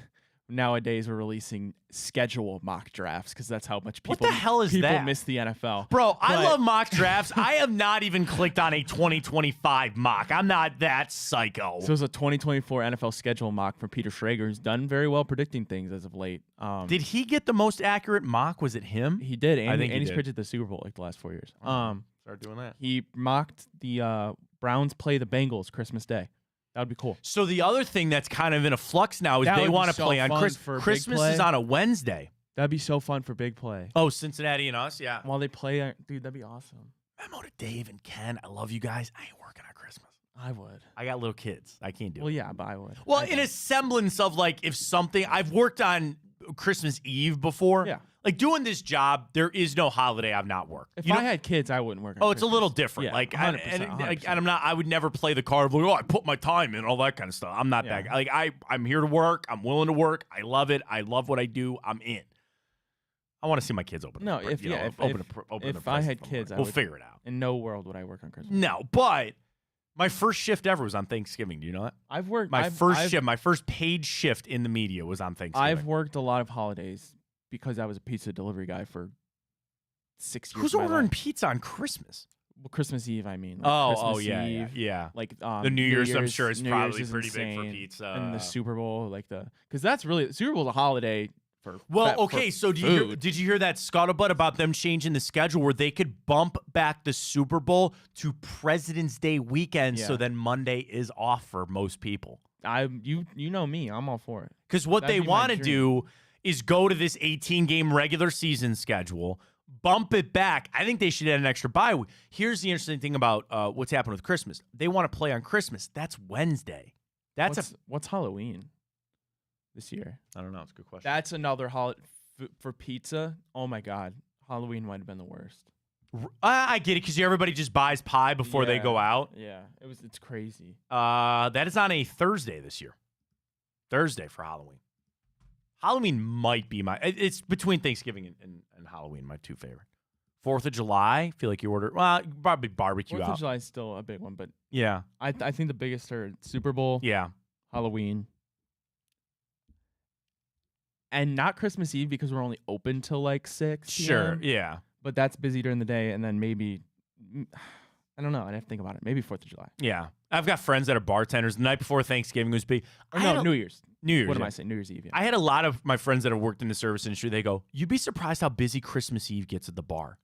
Nowadays, we're releasing schedule mock drafts because that's how much people. What the hell is people that? miss the NFL, bro. I love mock drafts. I have not even clicked on a 2025 mock. I'm not that psycho. So it's a 2024 NFL schedule mock from Peter Schrager, who's done very well predicting things as of late. Did he get the most accurate mock? Was it him? He did. And, I think he's did. predicted the Super Bowl like the last 4 years. Start doing that. He mocked the Browns play the Bengals Christmas Day. That would be cool. So the other thing that's kind of in a flux now is they want to play on Christmas is on a Wednesday. That'd be so fun for big play. Oh, Cincinnati and us, yeah. While they play, dude, that'd be awesome. Memo to Dave and Ken. I love you guys. I ain't working on Christmas. I would. I got little kids. I can't do it. Well, yeah, but I would. Well, in a semblance of like if something, I've worked on Christmas Eve before. Yeah. Like doing this job, there is no holiday I've not worked. If I had kids, I wouldn't work. Oh, it's a little different. Yeah, like, 100%, and I'm not. I would never play the card of like, oh, I put my time in, all that kind of stuff. I'm not that guy. Like, I'm here to work. I'm willing to work. I love it. I love what I do. I'm in. I want to see my kids open. No, if I had kids, we'll figure it out. In no world would I work on Christmas. No, but my first shift ever was on Thanksgiving. Do you know that? I've worked my first paid shift in the media was on Thanksgiving. I've worked a lot of holidays because I was a pizza delivery guy for 6 years. Who's ordering pizza on Christmas? Well, Christmas Eve, I mean. Like Christmas yeah, Eve, yeah. Like the New Year's, I'm sure is New probably Year's pretty insane. big for pizza. And the Super Bowl, because that's really Super Bowl's a holiday for. So did you hear that scuttlebutt about them changing the schedule where they could bump back the Super Bowl to President's Day weekend, so then Monday is off for most people? You know me, I'm all for it. Because what they want to do is go to this 18-game regular season schedule, bump it back. I think they should add an extra bye week. Here's the interesting thing about what's happened with Christmas. They want to play on Christmas. That's Wednesday. What's Halloween this year? I don't know. It's a good question. That's another holiday for pizza. Oh my God, Halloween might have been the worst. I get it because everybody just buys pie before they go out. Yeah, it's crazy. That is on a Thursday this year. Thursday for Halloween. Halloween might be it's between Thanksgiving and Halloween, my two favorite. 4th of July, I feel like you order, probably barbecue 4th out. 4th of July is still a big one, but yeah. I think the biggest are Super Bowl, Halloween, and not Christmas Eve because we're only open till like 6 p.m. Sure, yeah. But that's busy during the day, and then maybe, I don't know, I'd have to think about it. Maybe 4th of July. Yeah. I've got friends that are bartenders. The night before Thanksgiving was big. New Year's. New Year's. What am I saying? New Year's Eve. Yeah. I had a lot of my friends that have worked in the service industry. They go, you'd be surprised how busy Christmas Eve gets at the bar.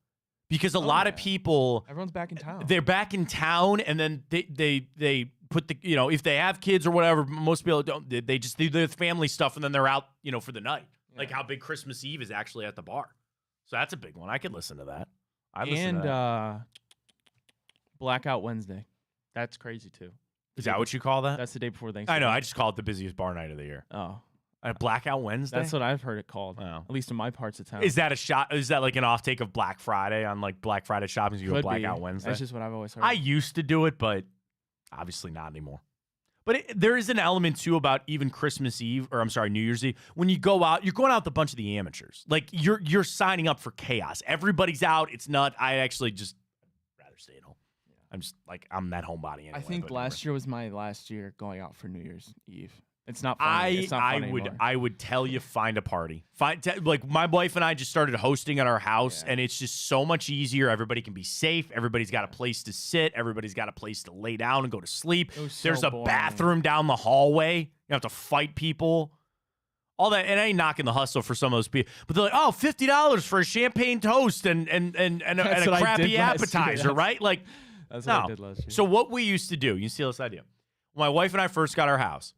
Because a lot of people. Everyone's back in town. They're back in town, and then they put the, if they have kids or whatever, most people don't. They just do the family stuff, and then they're out, for the night. Like how big Christmas Eve is actually at the bar. So that's a big one. I could listen to that. Blackout Wednesday. That's crazy too. Is that what you call that? That's the day before Thanksgiving. I know. I just call it the busiest bar night of the year. Oh. Blackout Wednesday? That's what I've heard it called. Oh. At least in my parts of town. Is that a shot? Is that like an off take of Black Friday on like Black Friday shopping? You go Blackout Wednesday? That's just what I've always heard. I used to do it, but obviously not anymore. But there is an element too about even Christmas Eve, or I'm sorry, New Year's Eve. When you go out, you're going out with a bunch of the amateurs. Like you're signing up for chaos. Everybody's out. It's not. I actually just rather stay at home. Yeah. I'm just like I'm that homebody anyway. I think last year was my last year going out for New Year's Eve. It's not funny. It's not fun anymore. I would tell you find a party. Like my wife and I just started hosting at our house, and it's just so much easier. Everybody can be safe. Everybody's got a place to sit. Everybody's got a place to lay down and go to sleep. There's a bathroom down the hallway. You have to fight people. All that, and I ain't knocking the hustle for some of those people, but they're like, oh, $50 for a champagne toast and a crappy appetizer, right? Like, that's what I did last year. So what we used to do, you see this idea. When my wife and I first got our house,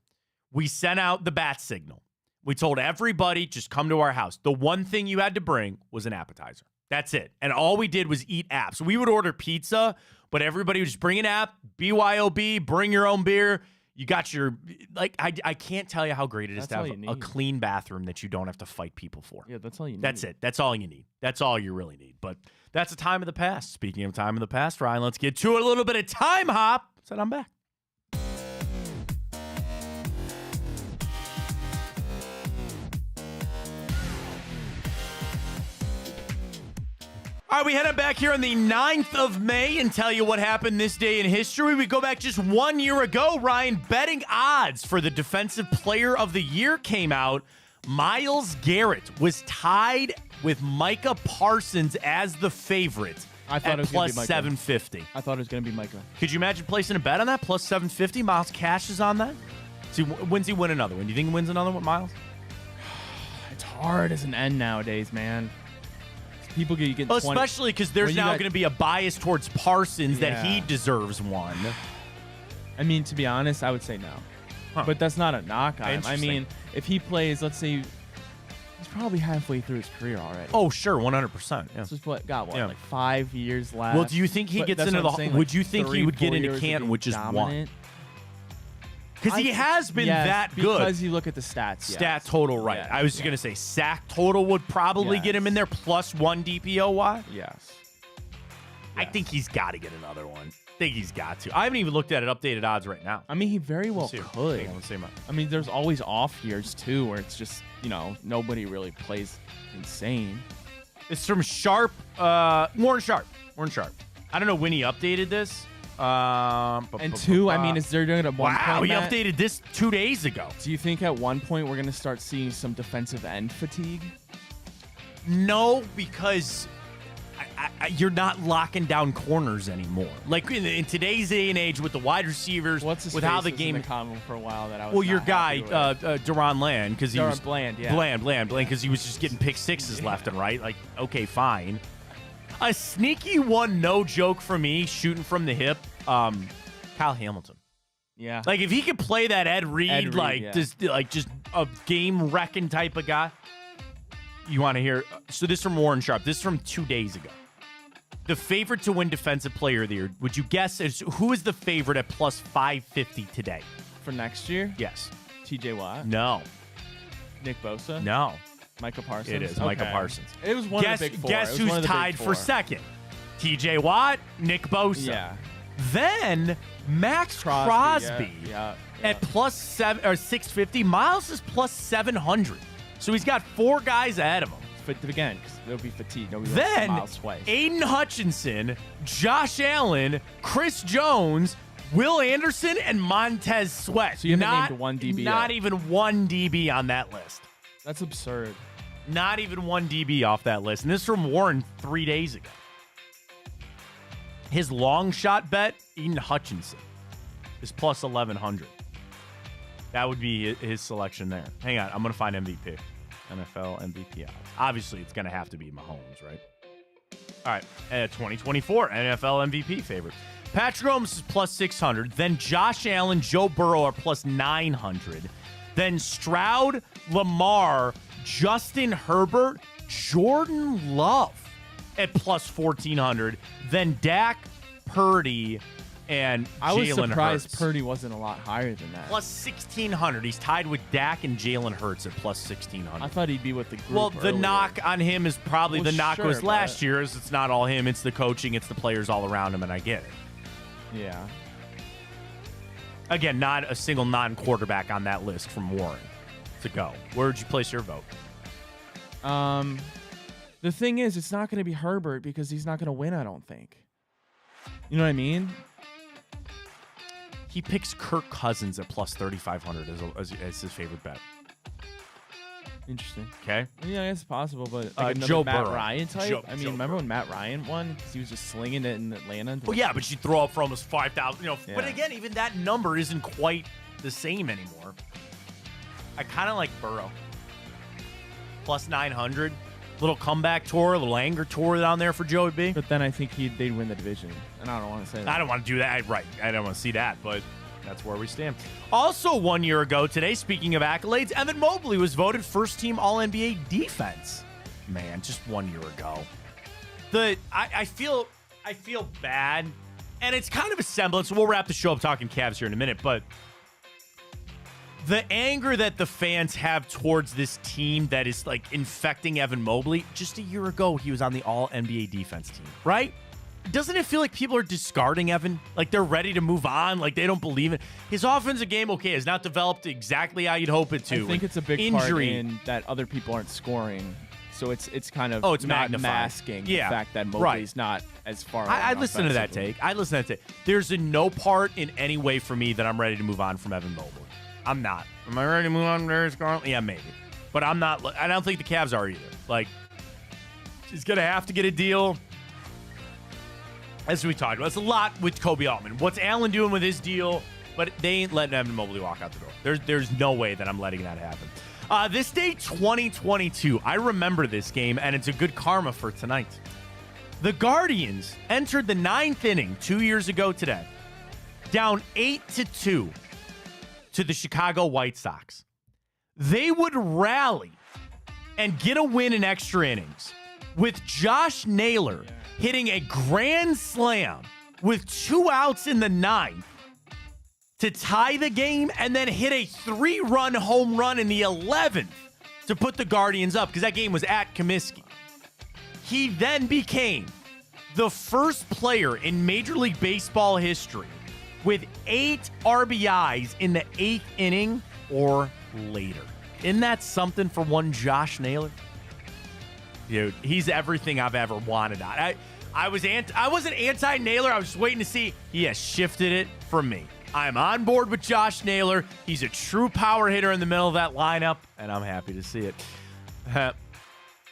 we sent out the bat signal. We told everybody, just come to our house. The one thing you had to bring was an appetizer. That's it. And all we did was eat apps. We would order pizza, but everybody would just bring an app, BYOB, bring your own beer. You got your, like, I can't tell you how great it is to have a clean bathroom that you don't have to fight people for. Yeah, that's all you need. That's it. That's all you need. That's all you really need. But that's a time of the past. Speaking of time of the past, Ryan, let's get to a little bit of time hop. Said I'm back. All right, we head on back here on the 9th of May and tell you what happened this day in history. We go back just 1 year ago. Ryan, betting odds for the Defensive Player of the Year came out. Myles Garrett was tied with Micah Parsons as the favorite at plus 750. I thought it was going to be Micah. Could you imagine placing a bet on that? Plus 750? Miles Cash is on that? See, when's he win another one? Do you think he wins another one, Miles? It's hard as an end nowadays, man. People get well, especially because there's now going to be a bias towards Parsons that he deserves one. I mean, to be honest, I would say no. But that's not a knock on him. I mean, if he plays, let's say, he's probably halfway through his career already. Oh, sure, 100%. Yeah. So like 5 years left. Well, do you think he gets into the? Would you think he would get into Canton with just one? Because he has been that good. Because you look at the stats. Stat total, right. Yes, I was going to say sack total would probably get him in there, plus one DPOY. Yes. I think he's got to get another one. I think he's got to. I haven't even looked at updated odds right now. I mean, he very well could. I mean, there's always off years, too, where it's just, nobody really plays insane. It's from Sharp, Warren Sharp. I don't know when he updated this. And two, I mean, is there going to one point? Wow, he updated this 2 days ago. Do you think at one point we're going to start seeing some defensive end fatigue? No, because you're not locking down corners anymore. Like in today's day and age with the wide receivers, with how the game in the combo for a while that I was. Well, your guy Duron Land because he was Bland, because he was just getting pick sixes left and right. Like, okay, fine. A sneaky one, no joke for me, shooting from the hip. Kyle Hamilton. Yeah. Like if he could play that Ed Reed, just a game wrecking type of guy. You want to hear? So this is from Warren Sharp. This is from 2 days ago. The favorite to win Defensive Player of the Year. Would you guess who is the favorite at plus 550 today for next year? Yes. TJ Watt. No. Nick Bosa. No. Micah Parsons. It is Micah Parsons. It was one of the big four. Guess who's tied for second? TJ Watt, Nick Bosa. Yeah. Then Max Crosby at plus 650. Miles is plus 700. So he's got four guys ahead of him. But again, there'll be fatigue. Then Miles twice. Aiden Hutchinson, Josh Allen, Chris Jones, Will Anderson, and Montez Sweat. So you haven't named one DB Not even one DB on that list. That's absurd. Not even one DB off that list. And this is from Warren 3 days ago. His long shot bet, Aiden Hutchinson, is plus 1,100. That would be his selection there. Hang on, I'm going to find MVP. NFL MVP odds. Obviously, it's going to have to be Mahomes, right? All right, 2024 NFL MVP favorite. Patrick Mahomes is plus 600. Then Josh Allen, Joe Burrow are plus 900. Then Stroud, Lamar, Justin Herbert, Jordan Love at plus 1,400, then Dak, Purdy, and I was Jalen surprised Hurts. Purdy wasn't a lot higher than that. Plus 1,600. He's tied with Dak and Jalen Hurts at plus 1,600. I thought he'd be with the group. Well, the earlier. knock on him is probably Well, the knock sure, was last but- year. Is it's not all him. It's the coaching. It's the players all around him, and I get it. Yeah. Again, not a single non-quarterback on that list from Warren to go. Where would you place your vote? The thing is, it's not going to be Herbert because he's not going to win, I don't think. You know what I mean? He picks Kirk Cousins at plus 3,500 as his favorite bet. Interesting. Okay. Yeah, I guess it's possible, but like another Joe Matt Burrow. Ryan type. Joe Remember when Matt Ryan won? Because he was just slinging it in Atlanta. Well, yeah, but you throw up for almost 5,000. But Yeah. again, even that number isn't quite the same anymore. I kind of like Burrow. Plus 900. Little comeback tour, a little anger tour down there for Joey B. But then I think they'd win the division, and I don't want to say that. I don't want to do that. Right. I don't want to see that, but that's where we stand. Also, 1 year ago today, speaking of accolades, Evan Mobley was voted first-team All-NBA defense. Man, just 1 year ago. I feel bad, and it's kind of a semblance. We'll wrap the show up talking Cavs here in a minute, but the anger that the fans have towards this team that is like infecting Evan Mobley, just a year ago, he was on the All-NBA defense team, right? Doesn't it feel like people are discarding Evan? Like they're ready to move on? Like they don't believe it? His offensive game, okay, has not developed exactly how you'd hope it to. I think it's a big injury. part in that other people aren't scoring. So it's kind of it's not magnified. masking the fact that Mobley's not as far. I listen to that take. I listen to that take. There's no part in any way for me that I'm ready to move on from Evan Mobley. I'm not. Am I ready to move on from Darius Garland? Yeah, maybe. But I'm not. I don't think the Cavs are either. Like, he's going to have to get a deal. As we talked about, it's a lot with Kobe Altman. What's Allen doing with his deal? But they ain't letting Evan Mobley walk out the door. There's no way that I'm letting that happen. This day, 2022. I remember this game, and it's a good karma for tonight. The Guardians entered the 9th inning 2 years ago today, down 8-2 to the Chicago White Sox. They would rally and get a win in extra innings with Josh Naylor hitting a grand slam with 2 outs in the 9th to tie the game, and then hit a 3-run home run in the 11th to put the Guardians up because that game was at Comiskey. He then became the first player in Major League Baseball history with 8 RBIs in the 8th inning or later. Isn't that something for one Josh Naylor? Dude, he's everything I've ever wanted. I wasn't anti-Naylor. I was just waiting to see. He has shifted it for me. I'm on board with Josh Naylor. He's a true power hitter in the middle of that lineup, and I'm happy to see it.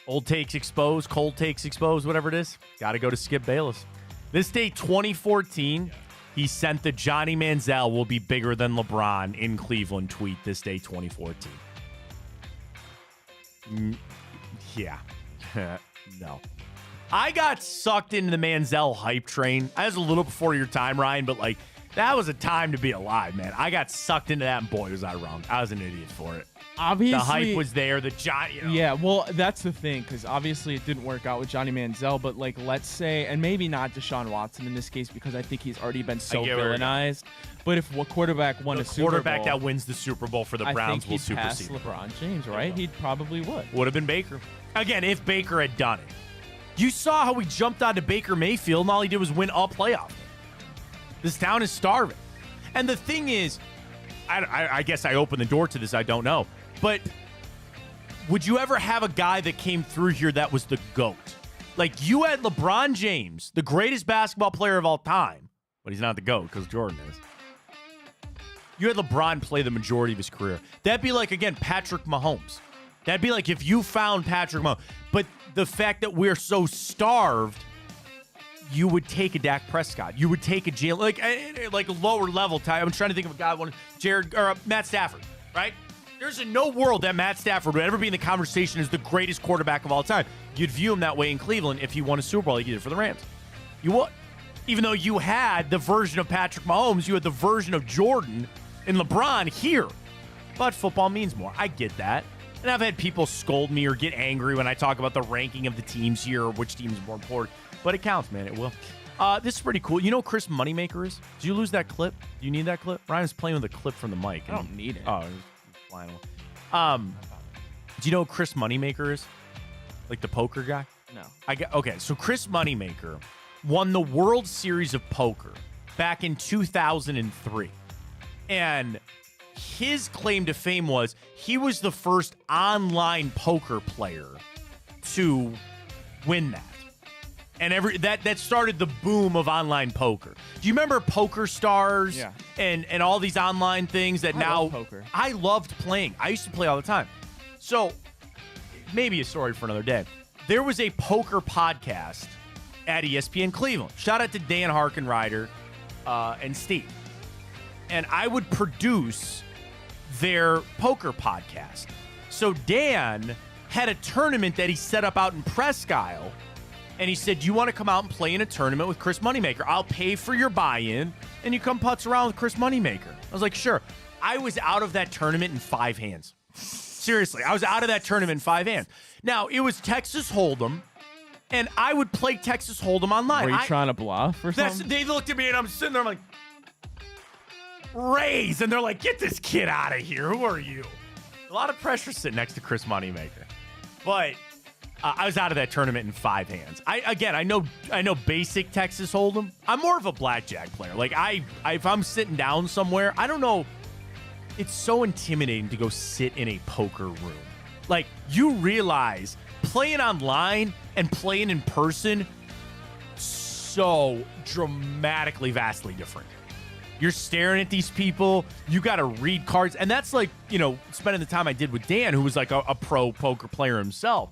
Old takes exposed, cold takes exposed, whatever it is. Got to go to Skip Bayless. This day, 2014, he sent the Johnny Manziel will be bigger than LeBron in Cleveland tweet this day, 2014. Yeah. No. I got sucked into the Manziel hype train. I was a little before your time, Ryan, but like that was a time to be alive, man. I got sucked into that, and boy, was I wrong. I was an idiot for it. Obviously, the hype was there. The Johnny, Yeah, well, that's the thing, because obviously it didn't work out with Johnny Manziel, but like, let's say, and maybe not Deshaun Watson in this case, because I think he's already been so villainized. But if what quarterback won a Super Bowl, quarterback that wins the Super Bowl for the Browns will supersede pass LeBron James, right? He probably would have been Baker. Again, if Baker had done it. You saw how he jumped onto Baker Mayfield, and all he did was win a playoff game. This town is starving. And the thing is, I guess I opened the door to this, I don't know. But would you ever have a guy that came through here that was the GOAT? Like, you had LeBron James, the greatest basketball player of all time, but he's not the GOAT because Jordan is. You had LeBron play the majority of his career. That'd be like, again, Patrick Mahomes. That'd be like if you found Patrick Mahomes. But the fact that we're so starved, you would take a Dak Prescott. You would take a Jalen, like a lower level type. I'm trying to think of a guy, Matt Stafford, right? There's no world that Matt Stafford would ever be in the conversation as the greatest quarterback of all time. You'd view him that way in Cleveland if he won a Super Bowl like he did for the Rams. You would. Even though you had the version of Patrick Mahomes, you had the version of Jordan and LeBron here. But football means more. I get that. And I've had people scold me or get angry when I talk about the ranking of the teams here or which team is more important. But it counts, man. It will. This is pretty cool. You know who Chris Moneymaker is? Did you lose that clip? Do you need that clip? Ryan's playing with a clip from the mic. I don't need it. Oh, it's flying away. Do you know who Chris Moneymaker is? Like the poker guy? No. Okay, so Chris Moneymaker won the World Series of Poker back in 2003. And his claim to fame was he was the first online poker player to win that. And that started the boom of online poker. Do you remember Poker Stars? Yeah. And all these online things that I love poker. I loved playing. I used to play all the time. So maybe a story for another day. There was a poker podcast at ESPN Cleveland. Shout out to Dan Harkenrider and Steve. And I would produce their poker podcast. So Dan had a tournament that he set up out in Presque Isle. And he said, you want to come out and play in a tournament with Chris Moneymaker? I'll pay for your buy-in, and you come putz around with Chris Moneymaker. I was like, sure. I was out of that tournament in 5 hands. Seriously, I was out of that tournament in 5 hands. Now, it was Texas Hold'em, and I would play Texas Hold'em online. Were you trying to bluff or something? They looked at me, and I'm sitting there, I'm like, raise. And they're like, get this kid out of here. Who are you? A lot of pressure sitting next to Chris Moneymaker. But I was out of that tournament in 5 hands. I know basic Texas Hold'em. I'm more of a blackjack player. Like if I'm sitting down somewhere, I don't know. It's so intimidating to go sit in a poker room. Like you realize playing online and playing in person, so dramatically, vastly different. You're staring at these people. You got to read cards, and that's like spending the time I did with Dan, who was like a pro poker player himself.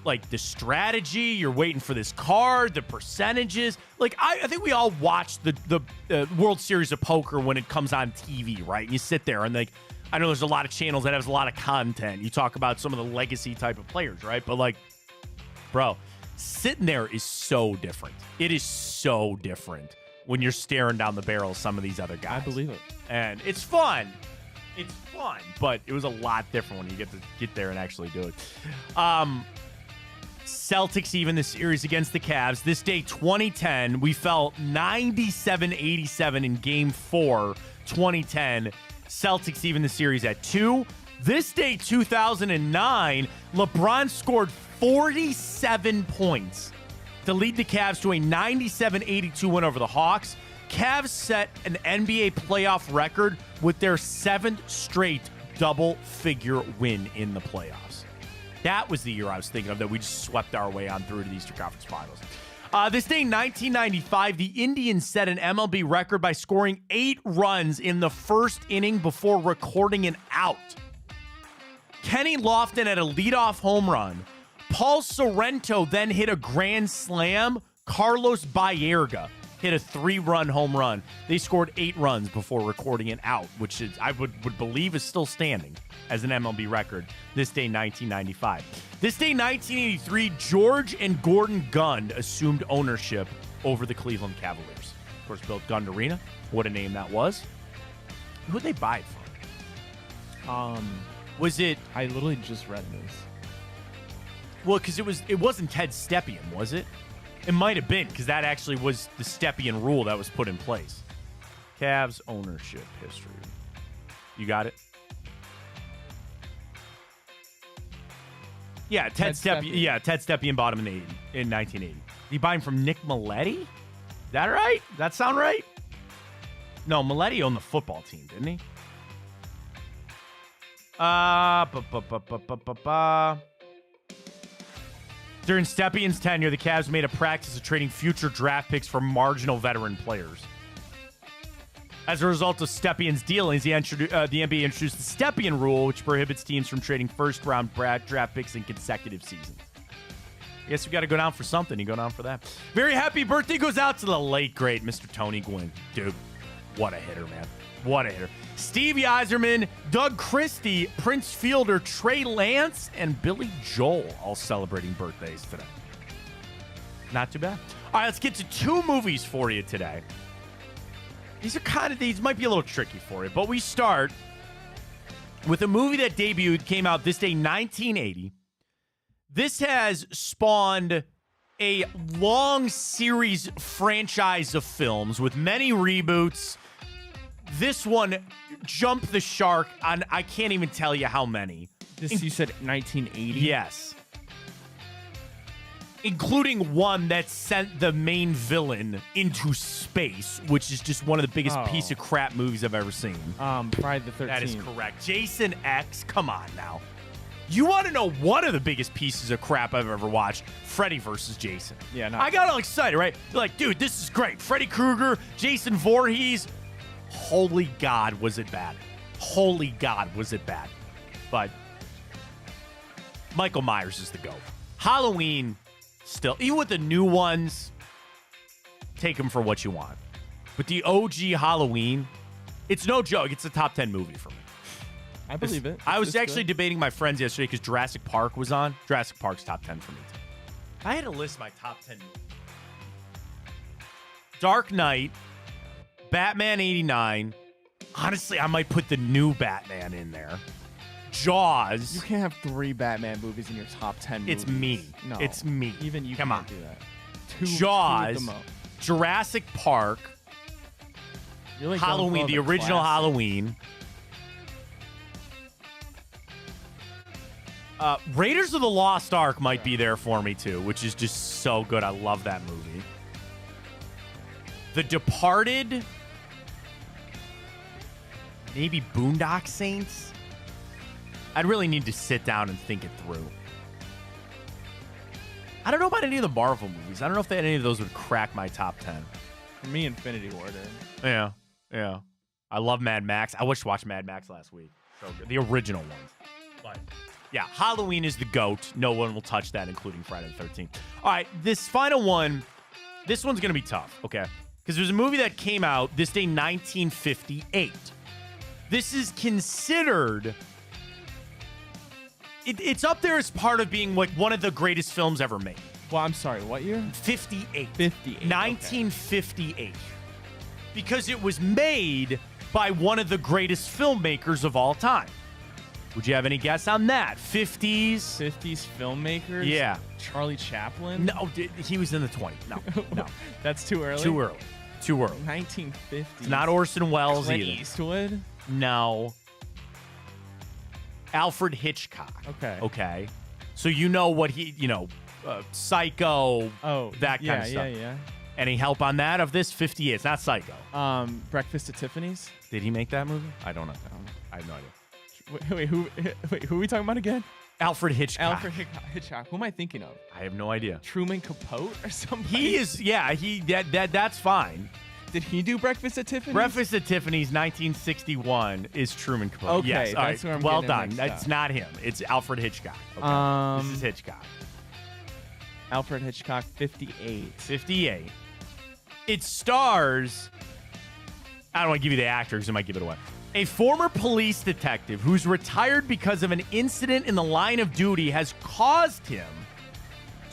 Like the strategy, you're waiting for this card, the percentages. Like I think we all watch the World Series of Poker when it comes on TV, right? And you sit there and like, I know there's a lot of channels that have a lot of content. You talk about some of the legacy type of players, right? But like, bro, sitting there is so different. It is so different when you're staring down the barrel of some of these other guys. I believe it. And it's fun. It's fun, but it was a lot different when you get to get there and actually do it. Celtics even the series against the Cavs. This day, 2010, we fell 97-87 in Game 4, 2010. Celtics even the series at 2. This day, 2009, LeBron scored 47 points to lead the Cavs to a 97-82 win over the Hawks. Cavs set an NBA playoff record with their 7th straight double-figure win in the playoffs. That was the year I was thinking of that we just swept our way on through to the Eastern Conference Finals. This day, 1995, the Indians set an MLB record by scoring 8 runs in the first inning before recording an out. Kenny Lofton had a leadoff home run. Paul Sorrento then hit a grand slam. Carlos Baerga hit a 3-run home run. They scored 8 runs before recording an out, which is, I would believe is still standing as an MLB record. This day, 1995. This day, 1983, George and Gordon Gund assumed ownership over the Cleveland Cavaliers. Of course, built Gund Arena. What a name that was. Who'd they buy it from? Was it? I literally just read this. Well, because it wasn't Ted Stepien, was it? It might have been, because that actually was the Stepien rule that was put in place. Cavs ownership history. You got it? Yeah, Ted Stepien. Yeah, Ted Stepien bought him in 1980. Did he buy him from Nick Milletti? Is that right? Does that sound right? No, Milletti owned the football team, didn't he? During Stepien's tenure, the Cavs made a practice of trading future draft picks for marginal veteran players. As a result of Stepien's dealings, the NBA introduced the Stepien rule, which prohibits teams from trading first-round draft picks in consecutive seasons. I guess we got to go down for something. You go down for that. Very happy birthday goes out to the late, great Mr. Tony Gwynn. Dude, what a hitter, man. What a hitter. Stevie Yzerman, Doug Christie, Prince Fielder, Trey Lance, and Billy Joel all celebrating birthdays today. Not too bad. All right, let's get to 2 movies for you today. These might be a little tricky for you, but we start with a movie that debuted, came out this day, 1980. This has spawned a long series franchise of films with many reboots. This one jumped the shark on, I can't even tell you how many. This, you said 1980? Yes. Including one that sent the main villain into space, which is just one of the biggest piece of crap movies I've ever seen. Friday the 13th. That is correct. Jason X, come on now. You want to know one of the biggest pieces of crap I've ever watched? Freddy versus Jason. Yeah, I got all excited, right? Like, dude, this is great. Freddy Krueger, Jason Voorhees. Holy God, was it bad. Holy God, was it bad. But Michael Myers is the GOAT. Halloween, still, even with the new ones, take them for what you want. But the OG Halloween, it's no joke. It's a top 10 movie for me. I believe it. I was actually debating my friends yesterday because Jurassic Park was on. Jurassic Park's top 10 for me, too. I had to list my top 10 movies. Dark Knight, Batman 89. Honestly, I might put the new Batman in there. Jaws. You can't have 3 Batman movies in your top 10 movies. It's me. No. It's me. Even you Come can't on. do that. Jaws, Jurassic Park, You're like Halloween, the original Halloween. Raiders of the Lost Ark might be there for me, too, which is just so good. I love that movie. The Departed. Maybe Boondock Saints. I'd really need to sit down and think it through. I don't know about any of the Marvel movies. I don't know if any of those would crack my top 10. For me, Infinity War did. Yeah. I love Mad Max. I watched Mad Max last week. So good. The original ones. But yeah, Halloween is the GOAT. No one will touch that, including Friday the 13th. All right, this final one, this one's going to be tough, okay? Because there's a movie that came out this day, 1958. This is considered... It's up there as part of being like one of the greatest films ever made. Well, I'm sorry, what year? 58. 1958. Okay. Because it was made by one of the greatest filmmakers of all time. Would you have any guess on that? 50s? 50s filmmakers? Yeah. Charlie Chaplin? No, he was in the 20s. No. That's too early? Too early. 1950s. It's not Orson Welles Clint either. Eastwood? No. Alfred Hitchcock. Okay. So you know what Psycho. Oh, that kind of stuff. Yeah. Any help on that of this? 58. It's not Psycho. Breakfast at Tiffany's? Did he make that movie? I don't know. I have no idea. Wait, who are we talking about again? Alfred Hitchcock. Alfred Hitchcock. Who am I thinking of? I have no idea. Truman Capote or something? He is, yeah, that's fine. Did he do Breakfast at Tiffany's? Breakfast at Tiffany's 1961 is Truman Capote. Okay, yes, all that's right. where I'm well getting done. mixed That's up. not him. It's Alfred Hitchcock. Okay. This is Hitchcock. Alfred Hitchcock, 58. 58. It stars, I don't want to give you the actor because it might give it away. A former police detective who's retired because of an incident in the line of duty has caused him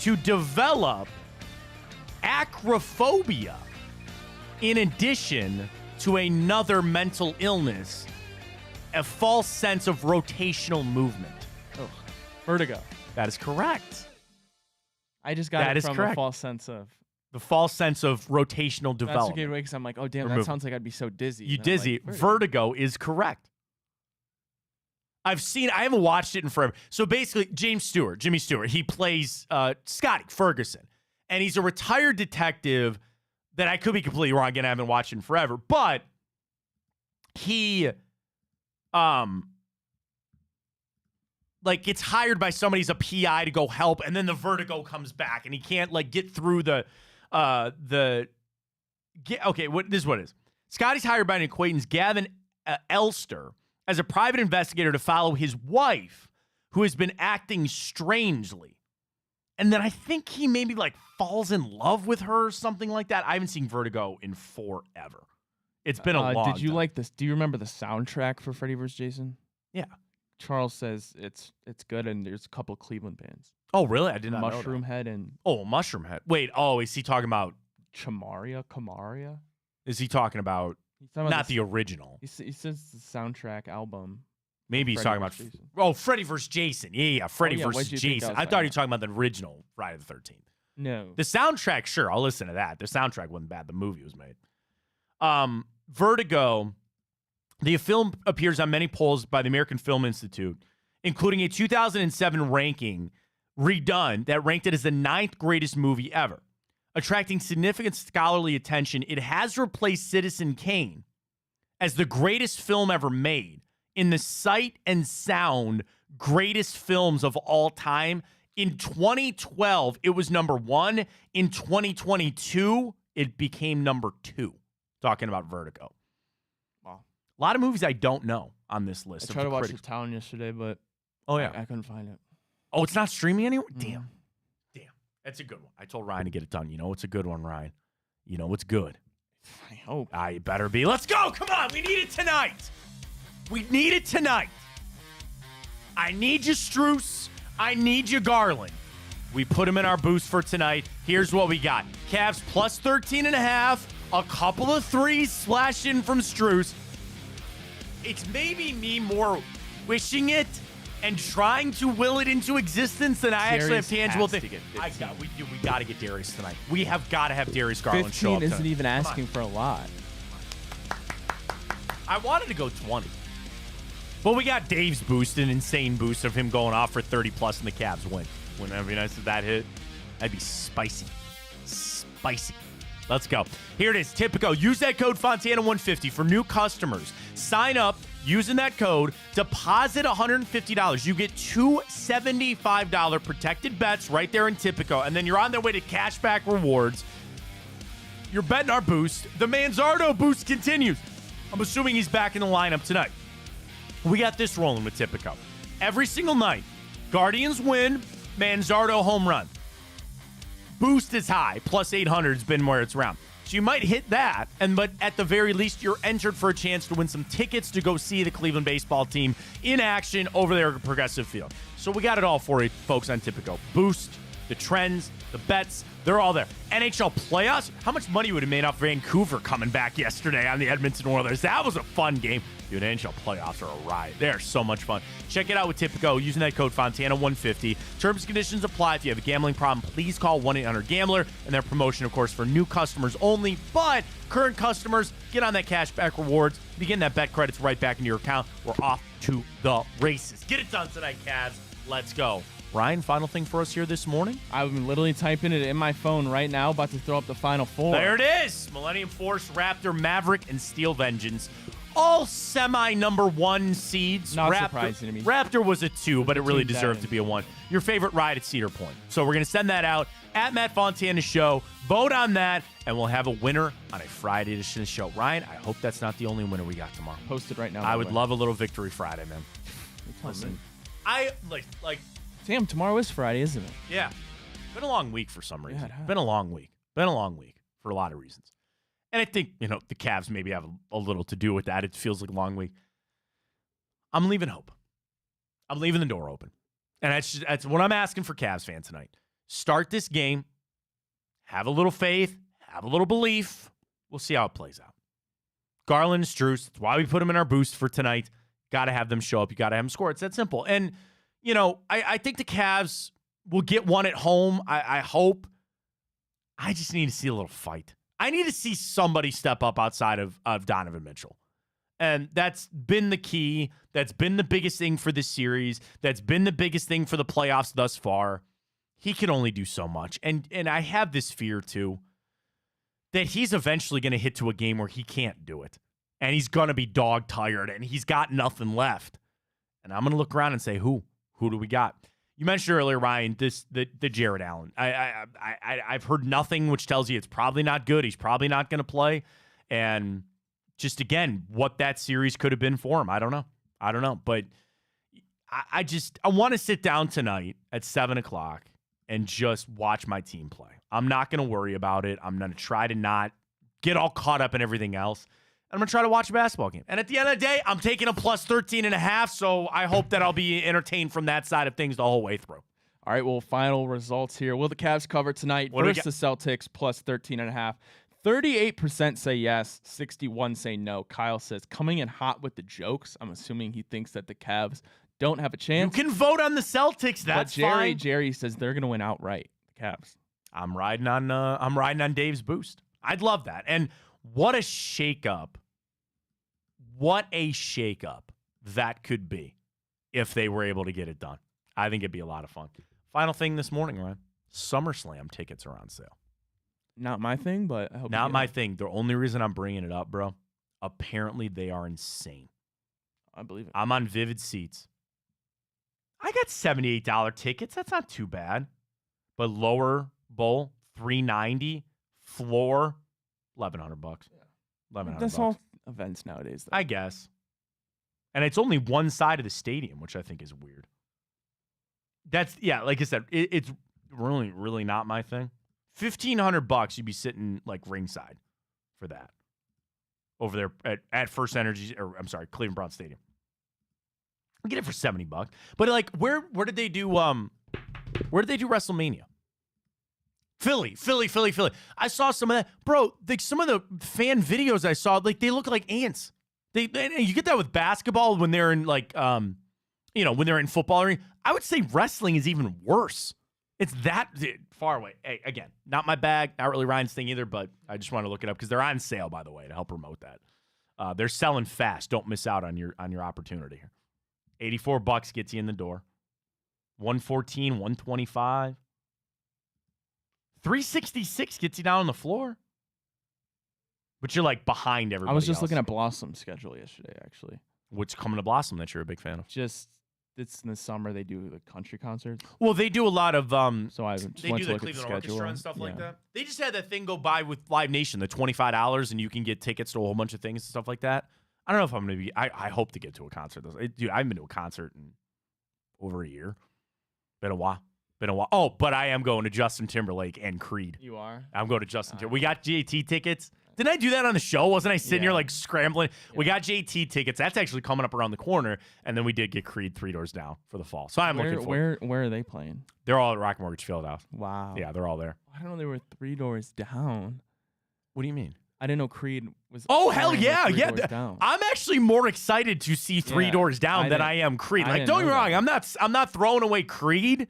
to develop acrophobia in addition to another mental illness, a false sense of rotational movement. Oh, vertigo. That is correct. I just got it from a false sense of... The false sense of rotational development. That's a good way because I'm like, oh, damn, that sounds like I'd be so dizzy. You And I'm dizzy. like, Vertigo is correct. I haven't watched it in forever. So basically, Jimmy Stewart, he plays Scotty Ferguson. And he's a retired detective that I could be completely wrong. Again, I haven't watched it in forever. But he gets hired by somebody as a PI to go help, and then the vertigo comes back, and he can't get through this is what it is. Scotty's hired by an acquaintance, Gavin Elster, as a private investigator to follow his wife, who has been acting strangely. And then I think he maybe falls in love with her or something like that. I haven't seen Vertigo in forever. It's been a long Did you time. like this? Do you remember the soundtrack for Freddy vs. Jason? Yeah. Charles says it's good, and there's a couple of Cleveland bands. Oh, really? I did not know that. Mushroom Head and... Oh, Mushroom Head. Wait, is he talking about... Kamaria? Is he talking about... He's talking about not the original. He says the soundtrack album. Maybe he's Freddy talking about versus Freddy versus Jason. Yeah, Freddy what'd versus you think Jason. I was I thought you were talking about the original Friday the 13th. No. The soundtrack, sure, I'll listen to that. The soundtrack wasn't bad. The movie was made. Vertigo, the film appears on many polls by the American Film Institute, including a 2007 ranking redone that ranked it as the 9th greatest movie ever. Attracting significant scholarly attention, it has replaced Citizen Kane as the greatest film ever made in the sight and sound greatest films of all time. In 2012, it was number 1. In 2022, it became number 2. Talking about Vertigo. Wow. A lot of movies I don't know on this list. I tried to watch The Town yesterday, but I couldn't find it. Oh, it's not streaming anywhere? Damn. That's a good one. I told Ryan to get it done. You know it's a good one, Ryan. You know it's good. I hope. It better be. Let's go. Come on. We need it tonight. We need it tonight. I need you, Struce. I need you, Garland. We put him in our boost for tonight. Here's what we got. Cavs plus 13.5. A couple of threes splash in from Struce. It's maybe me more wishing it and trying to will it into existence than I actually have tangible things. We got to get Darius tonight. We have got to have Darius Garland show up 15 isn't tonight. even asking for a lot. I wanted to go 20. But we got Dave's boost, an insane boost of him going off for 30-plus and the Cavs win. Wouldn't that be nice if that hit? That'd be spicy. Spicy. Let's go. Here it is. Tipico. Use that code Fontana150 for new customers. Sign up using that code. Deposit $150. You get 2 $75 protected bets right there in Tipico. And then you're on their way to cashback rewards. You're betting our boost. The Manzardo boost continues. I'm assuming he's back in the lineup tonight. We got this rolling with Tipico. Every single night, Guardians win, Manzardo home run. Boost is high, plus 800 has been where it's around. So you might hit that, but at the very least, you're entered for a chance to win some tickets to go see the Cleveland baseball team in action over there at Progressive Field. So we got it all for you, folks, on Tipico. Boost, the trends, the bets, they're all there. NHL playoffs, how much money would have made off Vancouver coming back yesterday on the Edmonton Oilers? That was a fun game. Dude, NHL playoffs are a riot. They are so much fun. Check it out with Tipico using that code Fontana150. Terms and conditions apply. If you have a gambling problem, please call 1-800-GAMBLER. And their promotion, of course, for new customers only. But current customers, get on that cashback rewards. Begin that bet credits right back into your account. We're off to the races. Get it done tonight, Cavs. Let's go. Ryan, final thing for us here this morning? I'm literally typing it in my phone right now, about to throw up the final four. There it is. Millennium Force, Raptor, Maverick, and Steel Vengeance. All semi-number 1 seeds. Not surprising to me. Raptor was a 2, but it really deserved to be a 1. Your favorite ride at Cedar Point. So we're going to send that out at Matt Fontana Show. Vote on that, and we'll have a winner on a Friday edition of the show. Ryan, I hope that's not the only winner we got tomorrow. Posted right now. I would love a little Victory Friday, man. Listen, I like. Damn, tomorrow is Friday, isn't it? Yeah. Been a long week for some reason. Yeah, it has. Been a long week for a lot of reasons. And I think, the Cavs maybe have a little to do with that. It feels like a long week. I'm leaving hope. I'm leaving the door open. And that's what I'm asking for Cavs fans tonight. Start this game. Have a little faith. Have a little belief. We'll see how it plays out. Garland and Struce. That's why we put them in our boost for tonight. Got to have them show up. You got to have them score. It's that simple. And, I think the Cavs will get one at home. I hope. I just need to see a little fight. I need to see somebody step up outside of Donovan Mitchell. And that's been the key. That's been the biggest thing for this series. That's been the biggest thing for the playoffs thus far. He can only do so much. And I have this fear, too, that he's eventually going to hit to a game where he can't do it. And he's going to be dog tired, and he's got nothing left. And I'm going to look around and say, who? Who do we got? You mentioned earlier, Ryan, the Jared Allen. I've heard nothing which tells you it's probably not good. He's probably not going to play. And just, again, what that series could have been for him, I don't know. But I want to sit down tonight at 7 o'clock and just watch my team play. I'm not going to worry about it. I'm going to try to not get all caught up in everything else. I'm going to try to watch a basketball game. And at the end of the day, I'm taking a plus 13.5, so I hope that I'll be entertained from that side of things the whole way through. All right, well, final results here. Will the Cavs cover tonight versus the Celtics plus 13.5? 38% say yes, 61 say no. Kyle says, coming in hot with the jokes. I'm assuming he thinks that the Cavs don't have a chance. You can vote on the Celtics. That's fine. Jerry says they're going to win outright. The Cavs. I'm riding on Dave's boost. I'd love that. And what a shakeup. What a shakeup that could be if they were able to get it done. I think it'd be a lot of fun. Final thing this morning, Ryan. SummerSlam tickets are on sale. Not my thing, but I hope not my thing. The only reason I'm bringing it up, bro, apparently they are insane. I believe it. I'm on Vivid Seats. I got $78 tickets. That's not too bad. But lower bowl, $390. Floor, $1,100. Yeah. $1,100. That's all events nowadays, though. I guess. And it's only one side of the stadium, which I think is weird. That's, yeah, like I said, it's really, really not my thing. $1,500, you'd be sitting like ringside for that over there at First Energy, or I'm sorry, Cleveland Brown Stadium. I get it for $70. But like, where did they do WrestleMania? Philly. I saw some of that, bro. Like some of the fan videos I saw, like they look like ants. You get that with basketball when they're in like, when they're in football. I would say wrestling is even worse. It's that far away. Hey, again, not my bag, not really Ryan's thing either, but I just want to look it up because they're on sale, by the way, to help promote that. They're selling fast. Don't miss out on your opportunity here. $84 gets you in the door. $114, $125. $366 gets you down on the floor. But you're like behind everybody I was just else. looking at Blossom's schedule yesterday, actually. What's coming to Blossom that you're a big fan of? It's in the summer. They do the country concerts. Well, they do a lot of so I just they went do to the look Cleveland at the schedule Orchestra and stuff like that. They just had that thing go by with Live Nation, the $25, and you can get tickets to a whole bunch of things and stuff like that. I don't know if I'm gonna be. I hope to get to a concert. Dude, I haven't been to a concert in over a year. Been a while. Oh, but I am going to Justin Timberlake and Creed. You are? I'm going to Justin Timberlake. We got JT tickets. Didn't I do that on the show? Wasn't I sitting here like scrambling? Yeah. We got JT tickets. That's actually coming up around the corner. And then we did get Creed 3 Doors Down for the fall. So I'm looking forward. Where are they playing? They're all at Rock Mortgage Fieldhouse. Wow. Yeah, they're all there. I don't know they were 3 Doors Down. What do you mean? I didn't know Creed was. Oh, hell yeah. Yeah. I'm actually more excited to see 3 Doors Down than I am Creed. Like, don't get me wrong. I'm not throwing away Creed.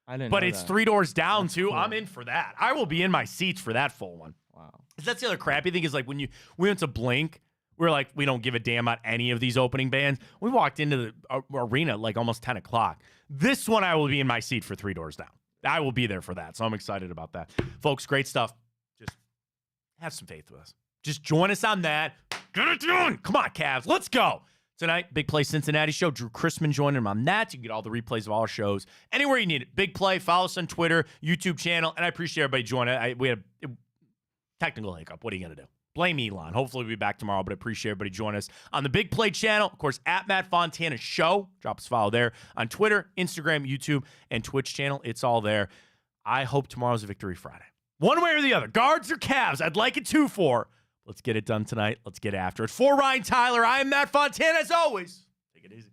But it's 3 Doors Down, too. Cool. I'm in for that. I will be in my seats for that full one. Wow. That's the other crappy thing is like when we went to Blink, we were like, we don't give a damn about any of these opening bands. We walked into the arena like almost 10 o'clock. This one, I will be in my seat for 3 Doors Down. I will be there for that. So I'm excited about that. Folks, great stuff. Just have some faith with us. Just join us on that. Get it done. Come on, Cavs. Let's go. Tonight, Big Play Cincinnati show. Drew Chrisman joining him on that. You can get all the replays of all our shows anywhere you need it. Big Play. Follow us on Twitter, YouTube channel. And I appreciate everybody joining. We had a technical hiccup. What are you going to do? Blame Elon. Hopefully, we'll be back tomorrow, but I appreciate everybody joining us on the Big Play channel. Of course, at Matt Fontana Show. Drop us a follow there on Twitter, Instagram, YouTube, and Twitch channel. It's all there. I hope tomorrow's a Victory Friday. One way or the other. Guards or Cavs. I'd like it 2-4. Let's get it done tonight. Let's get after it. For Ryan Tyler, I am Matt Fontana. As always, take it easy.